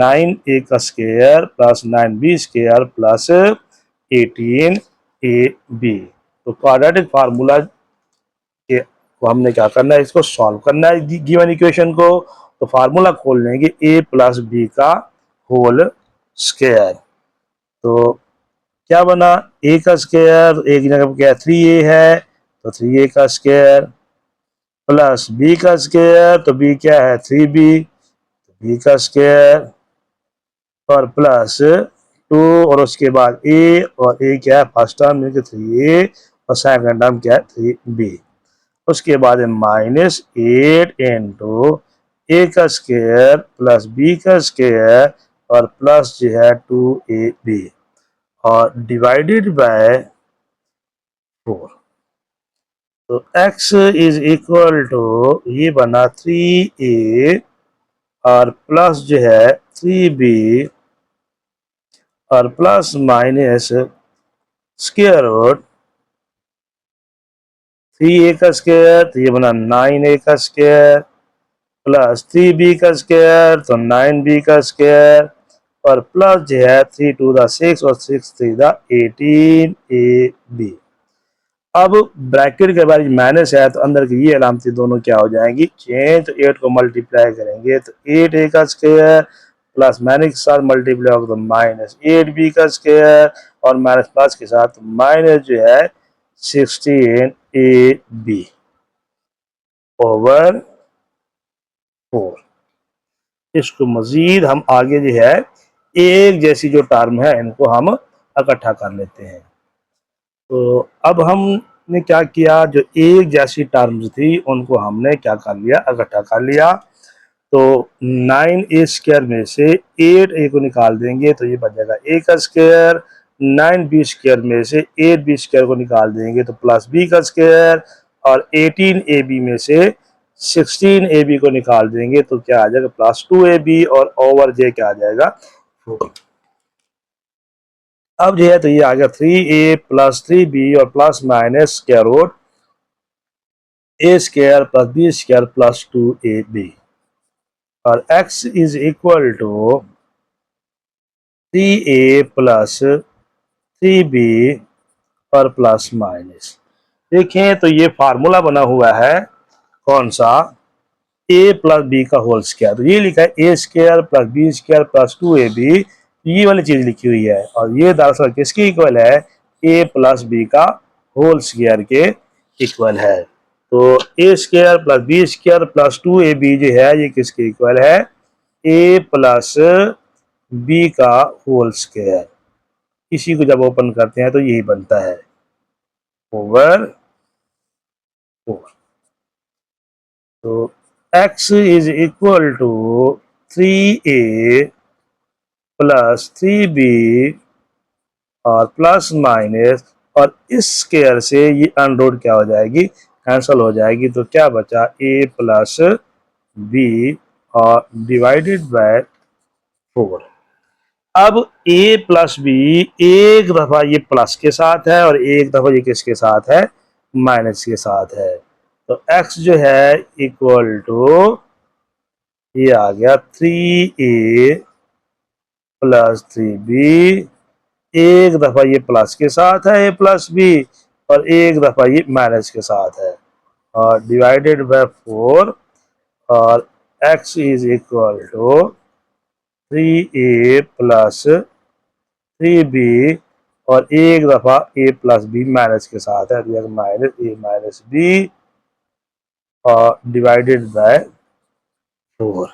9 ए का square plus 9 b square plus 18 a b. तो क्वाड्रेटिक फार्मूला के को हमने क्या करना है, इसको सॉल्व करना है गिवन इक्वेशन को। तो फार्मूला खोल लेंगे ए प्लस बी का होल स्क्वायर। तो क्या बना, ए का स्क्वायर एक जगह पे क्या 3a है तो 3a का स्क्वायर प्लस बी का स्क्वायर तो बी क्या है 3b तो बी का स्क्वायर और प्लस 2 और उसके बाद ए और ए क्या है फर्स्ट टर्म मिलकर 3a और सेकंड टर्म क्या है 3b। उसके बाद है -8 इंटू ए का स्क्वायर प्लस बी का स्क्वायर और प्लस जो है 2ab और डिवाइडेड बाय 4। तो x इज इक्वल टू ये बना 3a और प्लस जो है 3b और plus minus square root 3a का स्क्वायर तो ये बना 9a का स्क्वायर प्लस 3b का स्क्वायर तो 9b का स्क्वायर और प्लस जो है 3 टू द 6 और 6 3 द 18ab। अब ब्रैकेट के बाद माइनस है तो अंदर की ये अलामती दोनों क्या हो जाएंगी चेंज। तो 8 को मल्टीप्लाई करेंगे तो 8a का स्क्वायर प्लस माइनस के साथ मल्टीप्लाई होगा तो -8b का स्क्वायर और माइनस प्लस के साथ माइनस जो है 16ab ओवर 4। इसको मजीद हम आगे जो है एक जैसी जो टर्म है इनको हम इकट्ठा कर लेते हैं। तो अब हमने क्या किया, जो एक जैसी टर्म्स थी उनको हमने क्या कर लिया, इकट्ठा कर लिया। तो 9a स्क्वायर में से 8a को निकाल देंगे तो ये बच जाएगा a का स्क्वायर। 9b स्क्वायर में से 8b स्क्वायर को निकाल देंगे तो प्लस b का स्क्वायर और 18ab में से 16ab को निकाल देंगे तो क्या आ जाएगा प्लस 2ab और ओवर जे क्या आ जाएगा 4। अब जो है तो ये आ गया 3a प्लस 3b और plus minus square root a square plus b square plus 2ab और x is equal to 3a plus 3b और प्लस माइनस। देखें तो ये फार्मूला बना हुआ है कौन सा, a प्लस बी का होल स्क्वायर। तो ये लिखा है a square plus b square plus 2ab, ये वाली चीज लिखी हुई है और ये दरअसल किसके इक्वल है, a प्लस बी का होल स्क्वायर के इक्वल है। तो a square plus b square plus 2ab जो है ये किसके इक्वल है, a प्लस बी का होल स्क्वायर। इसी को जब ओपन करते हैं तो यही बनता है ओवर 4। तो x is equal to 3a plus 3b और प्लस माइनस और इस स्क्वायर से ये अनरूट क्या हो जाएगी, कैंसल हो जाएगी। तो क्या बचा a प्लस बी और डिवाइडेड बाय 4। अब a प्लस बी एक दफा ये प्लस के साथ है और एक दफा ये किसके साथ है, माइनस के साथ है। तो x जो है इक्वल टू ये आ गया 3a प्लस 3b, एक दफा ये प्लस के साथ है a प्लस बी और एक दफा ये माइनस के साथ है और डिवाइडेड बाय 4 और x is equal to 3a plus 3b और एक दफा a प्लस बी माइनस के साथ है तो माइनस a माइनस बी और डिवाइडेड बाय 4।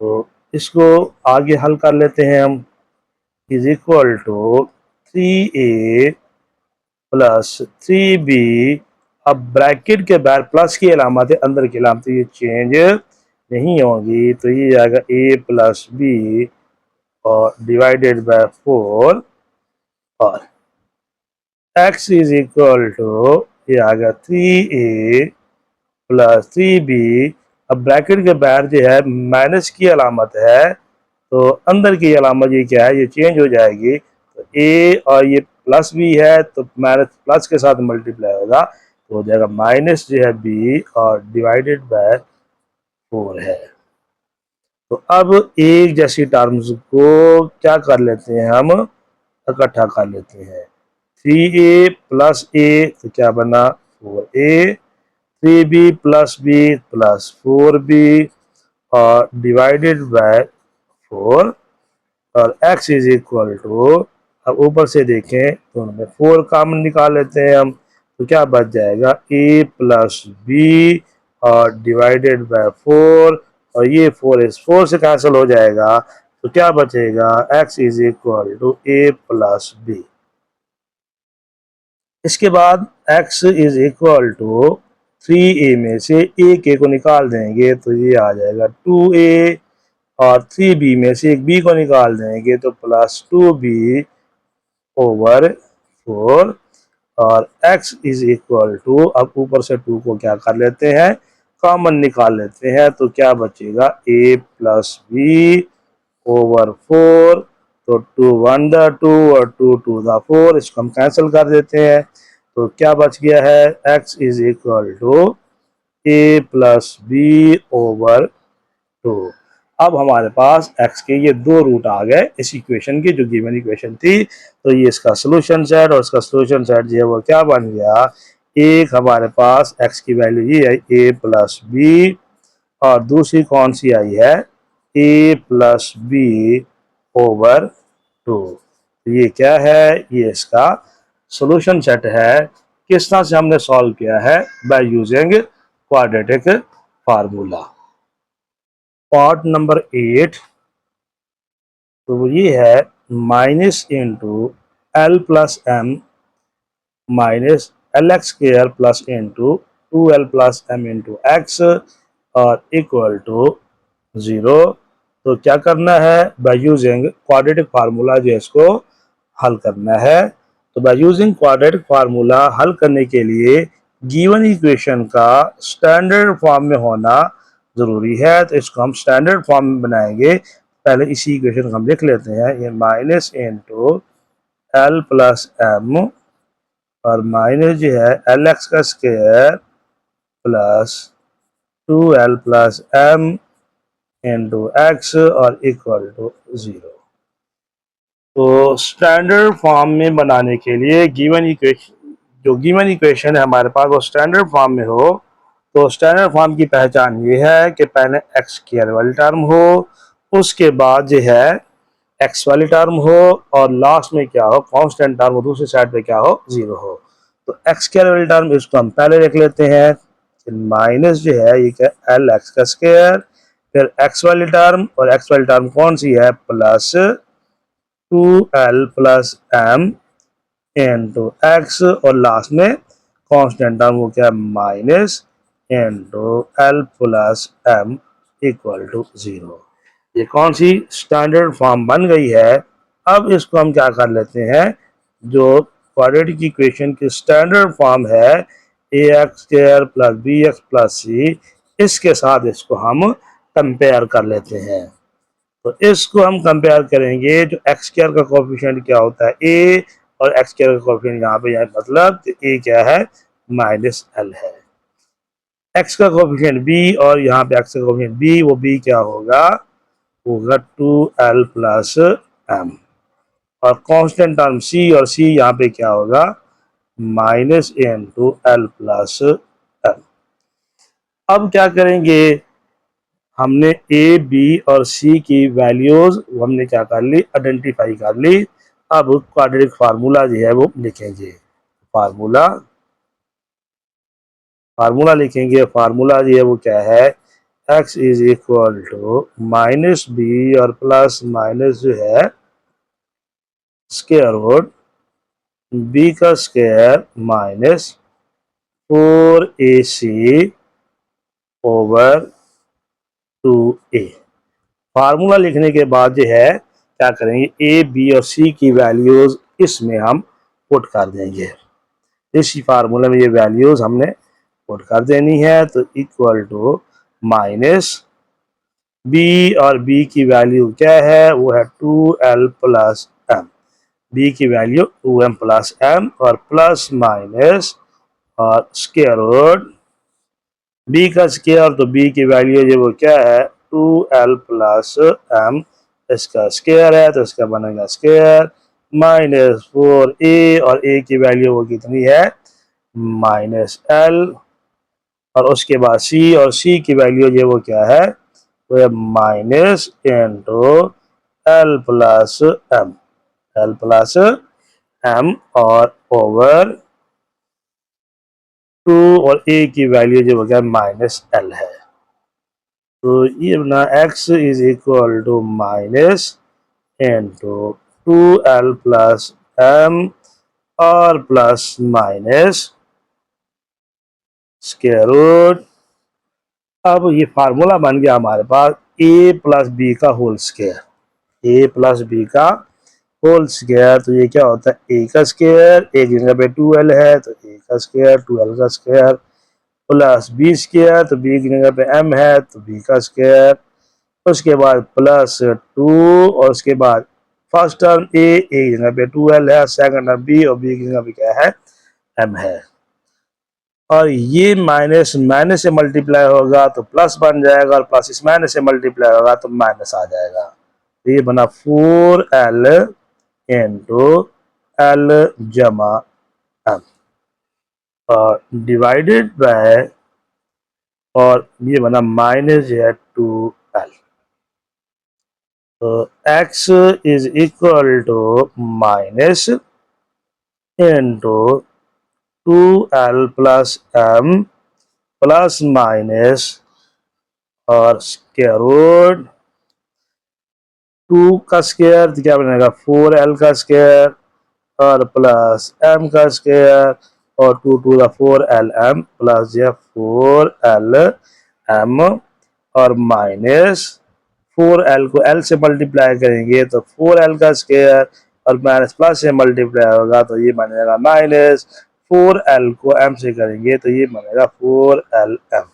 तो इसको आगे हल कर लेते हैं हम, is equal to 3a plus 3b। अब ब्रैकेट के बाहर प्लस की अलामत है, अंदर की अलामत ये चेंज नहीं होंगी तो ये आएगा ए प्लस बी और डिवाइडेड बाय 4 और x इज इक्वल टू ये आ गया 3a प्लस 3b। अब ब्रैकेट के बाहर जो है माइनस की अलामत है तो अंदर की अलामत ये क्या है, ये चेंज हो जाएगी। तो a और ये प्लस b है तो माइनस प्लस के साथ मल्टीप्लाई होगा तो हो जाएगा माइनस जो है b और डिवाइडेड बाय 4 है। तो अब एक जैसी टर्म्स को क्या कर लेते हैं, हम इकट्ठा कर लेते हैं। 3a प्लस a तो क्या बना 4a, 3b plus b plus 4b और डिवाइडेड बाय 4 और x इज इक्वल टू, अब ऊपर से देखें तो उनमें 4 कॉमन निकाल लेते हैं हम तो क्या बच जाएगा a प्लस बी और डिवाइडेड बाय 4 और ये 4 इस 4 से कैंसिल हो जाएगा तो क्या बचेगा x is equal to a plus b. इसके बाद x is equal to 3a में से a के को निकाल देंगे तो ये आ जाएगा 2a और 3b में से एक b को निकाल देंगे तो प्लस 2b ओवर 4 और x इज इक्वल टू, अब ऊपर से 2 को क्या कर लेते हैं कॉमन निकाल लेते हैं तो क्या बचेगा a प्लस बी ओवर 4 तो 2 1 द 2 और 2 2 द 4 इसको हम कैंसिल कर देते हैं तो क्या बच गया है x is equal to a plus b over 2। अब हमारे पास x के ये दो रूट आ गए इस इक्वेशन की जो गिवन इक्वेशन थी तो ये इसका सोल्यूशन सेट और इसका सोल्यूशन सेट जो है वो क्या बन गया, एक हमारे पास x की वैल्यू ये है a प्लस बी और दूसरी कौन सी आई है a प्लस बी ओवर 2। ये क्या है, ये इसका सोल्यूशन सेट है। किस तरह से हमने सॉल्व किया है, by using quadratic formula. Part number 8 तो ये है minus into l plus m minus l x square plus into 2l plus m into x और इक्वल टू 0। तो क्या करना है, बाय यूजिंग क्वाड्रेटिक फार्मूला जो इसको हल करना है। तो बाय यूजिंग क्वाड्रेटिक फार्मूला हल करने के लिए गिवन इक्वेशन का स्टैंडर्ड फॉर्म में होना ज़रूरी है तो इसको हम स्टैंडर्ड फॉर्म में बनाएंगे। पहले इसी इक्वेशन को हम लिख लेते हैं, ये minus into l plus m और माइनस जो है एल एक्स का square plus 2l plus m into x और इक्वल टू 0। तो स्टैंडर्ड फॉर्म में बनाने के लिए गिवन इक्वेशन, जो गिवन इक्वेशन है हमारे पास वो स्टैंडर्ड फॉर्म में हो तो स्टैंडर्ड फॉर्म की पहचान ये है कि पहले एक्स स्क्वायर वाली टर्म हो, उसके बाद जो है एक्स वाली टर्म हो और लास्ट में क्या हो कांस्टेंट टर्म हो, दूसरी साइड पे क्या हो 0 हो। तो एक्स स्क्वायर वाली टर्म इसको हम पहले लिख लेते हैं, माइनस जो है ये क्या एल एक्स का स्क्वायर, फिर एक्स वाली टर्म और एक्स वाली टर्म कौन सी है plus 2l plus m into x और लास्ट में कांस्टेंट टर्म वो क्या minus into l plus m equal to 0। ये कौन सी स्टैंडर्ड फॉर्म बन गई है। अब इसको हम क्या कर लेते हैं, जो क्वाड्रेटिक इक्वेशन की स्टैंडर्ड फॉर्म है a x square plus b x plus c, इसके साथ इसको हम कंपेयर कर लेते हैं। तो इसको हम कंपेयर करेंगे, जो एक्स स्क्वायर का कोफिशिएंट क्या होता है ए और एक्स स्क्वायर का कोफिशिएंट यहाँ पे यहाँ मतलब ए क्या है माइनस एल है, एक्स का कोफिशिएंट बी और यहाँ पे एक्स का कोफिशिएंट बी, वो बी क्या होगा 2l प्लस एम और कांस्टेंट टर्म सी और सी यहाँ पे क्या होगा minus into l plus m. अब क्या करेंगे, हमने ए बी और सी की वैल्यूज हमने क्या कर ली आइडेंटिफाई कर ली। अब क्वाड्रेटिक फार्मूला जो है वो लिखेंगे, फार्मूला फार्मूला लिखेंगे। फार्मूला जो है वो क्या है x is equal to minus B और प्लस माइनस जो है स्क्वायर रूट बी का square minus 4ac over 2a। Formula लिखने के बाद जो है क्या करेंगे, ए बी और सी की वैल्यूज इसमें हम पुट कर देंगे। इसी फार्मूले में ये वैल्यूज हमने पुट कर देनी है। तो इक्वल टू माइनस बी, और बी की वैल्यू क्या है, वो है 2l प्लस एम। बी की वैल्यू 2m प्लस एम, और प्लस माइनस और स्क्वायर रूट बी का स्क्वायर, तो बी की वैल्यू जो वो क्या है 2l प्लस एम, इसका स्क्वायर है तो इसका बनेगा स्क्वायर माइनस 4a, और a की वैल्यू वो कितनी है माइनस l, और उसके बाद c, और c की वैल्यू जो वो क्या है वो है minus into l plus m, l plus m, और ओवर 2, और a की वैल्यू जो हो गया माइनस एल है। तो ये बना x is equal to minus into 2l plus m और प्लस माइनस स्क्वायर रूट। अब ये फार्मूला बन गया हमारे पास a प्लस बी का whole square, a plus b का होल स्क्वायर। तो ये क्या होता है a का स्क्वायर, एक जगह पे 2l है तो a का स्क्वायर 2l का स्क्वायर, प्लस बी स्क्वायर, तो बी की जगह पे m है तो b का स्क्वायर, उसके बाद प्लस 2, और उसके बाद फर्स्ट टर्म a, एक जगह पे 2l है, सेकंड टर्म b, और b की जगह पे क्या है m है। और ये माइनस माइनस से मल्टीप्लाई होगा तो प्लस बन जाएगा, और प्लस इस माइनस से मल्टीप्लाई होगा तो माइनस आ जाएगा। तो ये बना 4l इंटू एल जमा एम, और डिवाइडेड बाय, और ये बना माइनस है 2l। तो x is equal to minus into 2l plus m plus minus और स्क्वायर रूट 2 का स्क्वायर तो क्या बनेगा 4l का स्क्वायर, और प्लस m का स्क्वायर, और 2 टू द 4lm प्लस ये 4lm, और माइनस 4l को l से मल्टीप्लाई करेंगे तो 4l का स्क्वायर, और माइनस प्लस से मल्टीप्लाई होगा तो ये बनेगा माइनस 4l को m से करेंगे तो ये बनेगा 4lm,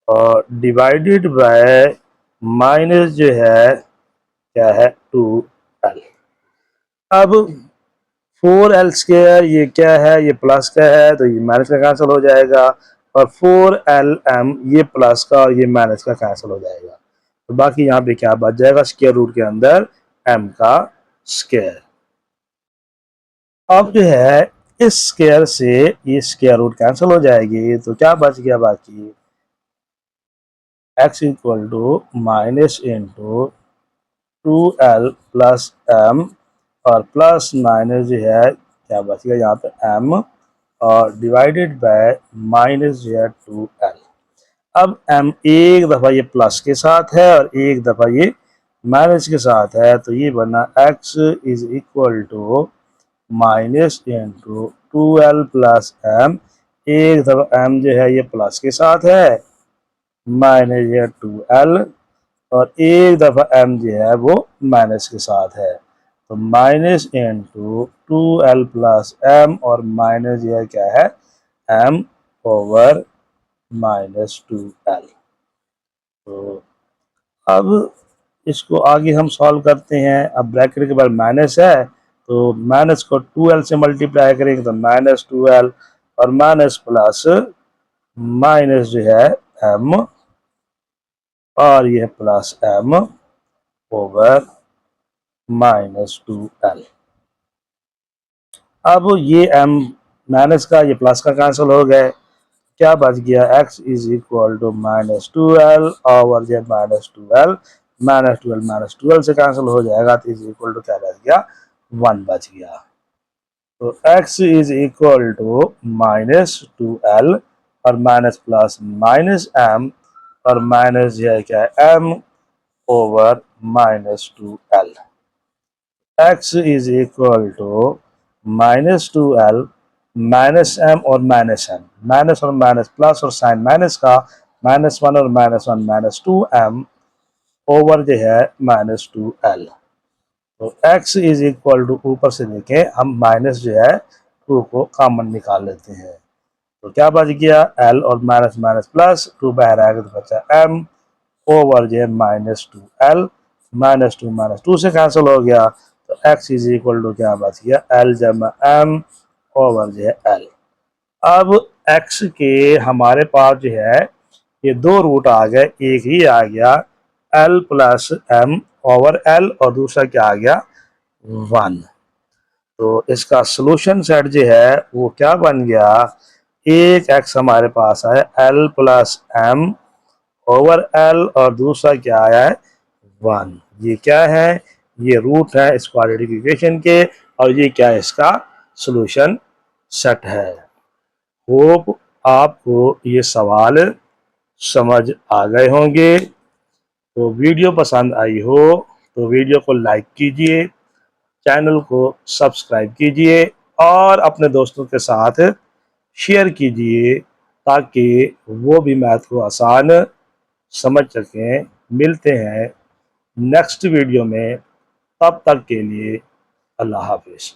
और डिवाइडेड बाय माइनस जो है क्या है 2l। अब 4l स्क्वायर ये क्या है, ये प्लस का है तो ये माइनस का कैंसिल हो जाएगा, और 4lm ये प्लस का और ये माइनस का कैंसिल हो जाएगा। तो बाकी यहाँ पे क्या बच जाएगा स्क्वायर रूट के अंदर m का स्क्वायर। अब जो है इस स्क्वायर से ये स्क्वायर रूट कैंसिल हो जाएगी, तो क्या बच गया बाकी x equal to minus into 2l plus m, और प्लस माइनस जो है क्या बच गया यहाँ पे m, और डिवाइडेड बाय माइनस जो है 2l। अब m एक दफ़ा ये प्लस के साथ है और एक दफ़ा ये माइनस के साथ है, तो ये बना x is equal to minus into 2l plus m, एक दफ़ा m जो है ये प्लस के साथ है, माइनस ये 2l, और एक दफ़ा m जो है वो माइनस के साथ है, तो minus into 2l plus m, और माइनस यह क्या है m ओवर माइनस 2l। तो अब इसको आगे हम सॉल्व करते हैं। अब ब्रैकेट के बाद माइनस है तो माइनस को 2l से मल्टीप्लाई करेंगे तो माइनस 2l, और माइनस प्लस माइनस जो है m, और यह plus m over minus 2l। अब ये m माइनस का ये प्लस का कैंसिल हो गए, क्या बच गया x is equal to minus 2l over j minus 2l, minus 12 से कैंसिल हो जाएगा तो इज इक्वल टू क्या बच गया 1 बच गया। तो x is equal to minus 2l, और माइनस प्लस माइनस m, और माइनस ये क्या है m over minus 2l। x is equal to minus 2l minus m और माइनस m, माइनस और माइनस प्लस और साइन माइनस का -1 और -1 -2m ओवर जो है -2l। तो x इज इक्वल टू, ऊपर से देखें हम माइनस जो है 2 को कॉमन निकाल लेते हैं, तो क्या बच गया l और माइनस माइनस प्लस 2 बाहर आएगा तो बचा m ओवर जो है -2l, -2 से कैंसिल हो गया तो x इज इक्वल टू क्या बच गया l जमा m ओवर जो है l। अब x के हमारे पास जो है ये दो रूट आ गए, एक ही आ गया l plus m over l और दूसरा क्या आ गया 1। तो इसका सोल्यूशन सेट जो है वो क्या बन गया, एक x हमारे पास है l plus m over l और दूसरा क्या आया है 1। ये क्या है, ये रूट है इस क्वाड्रेटिक इक्वेशन के और ये क्या है इसका सोल्यूशन सेट है। होप आपको ये सवाल समझ आ गए होंगे। तो वीडियो पसंद आई हो तो वीडियो को लाइक कीजिए, चैनल को सब्सक्राइब कीजिए और अपने दोस्तों के साथ शेयर कीजिए ताकि वो भी मैथ को आसान समझ सकें। मिलते हैं नेक्स्ट वीडियो में, तब तक के लिए अल्लाह हाफिज़।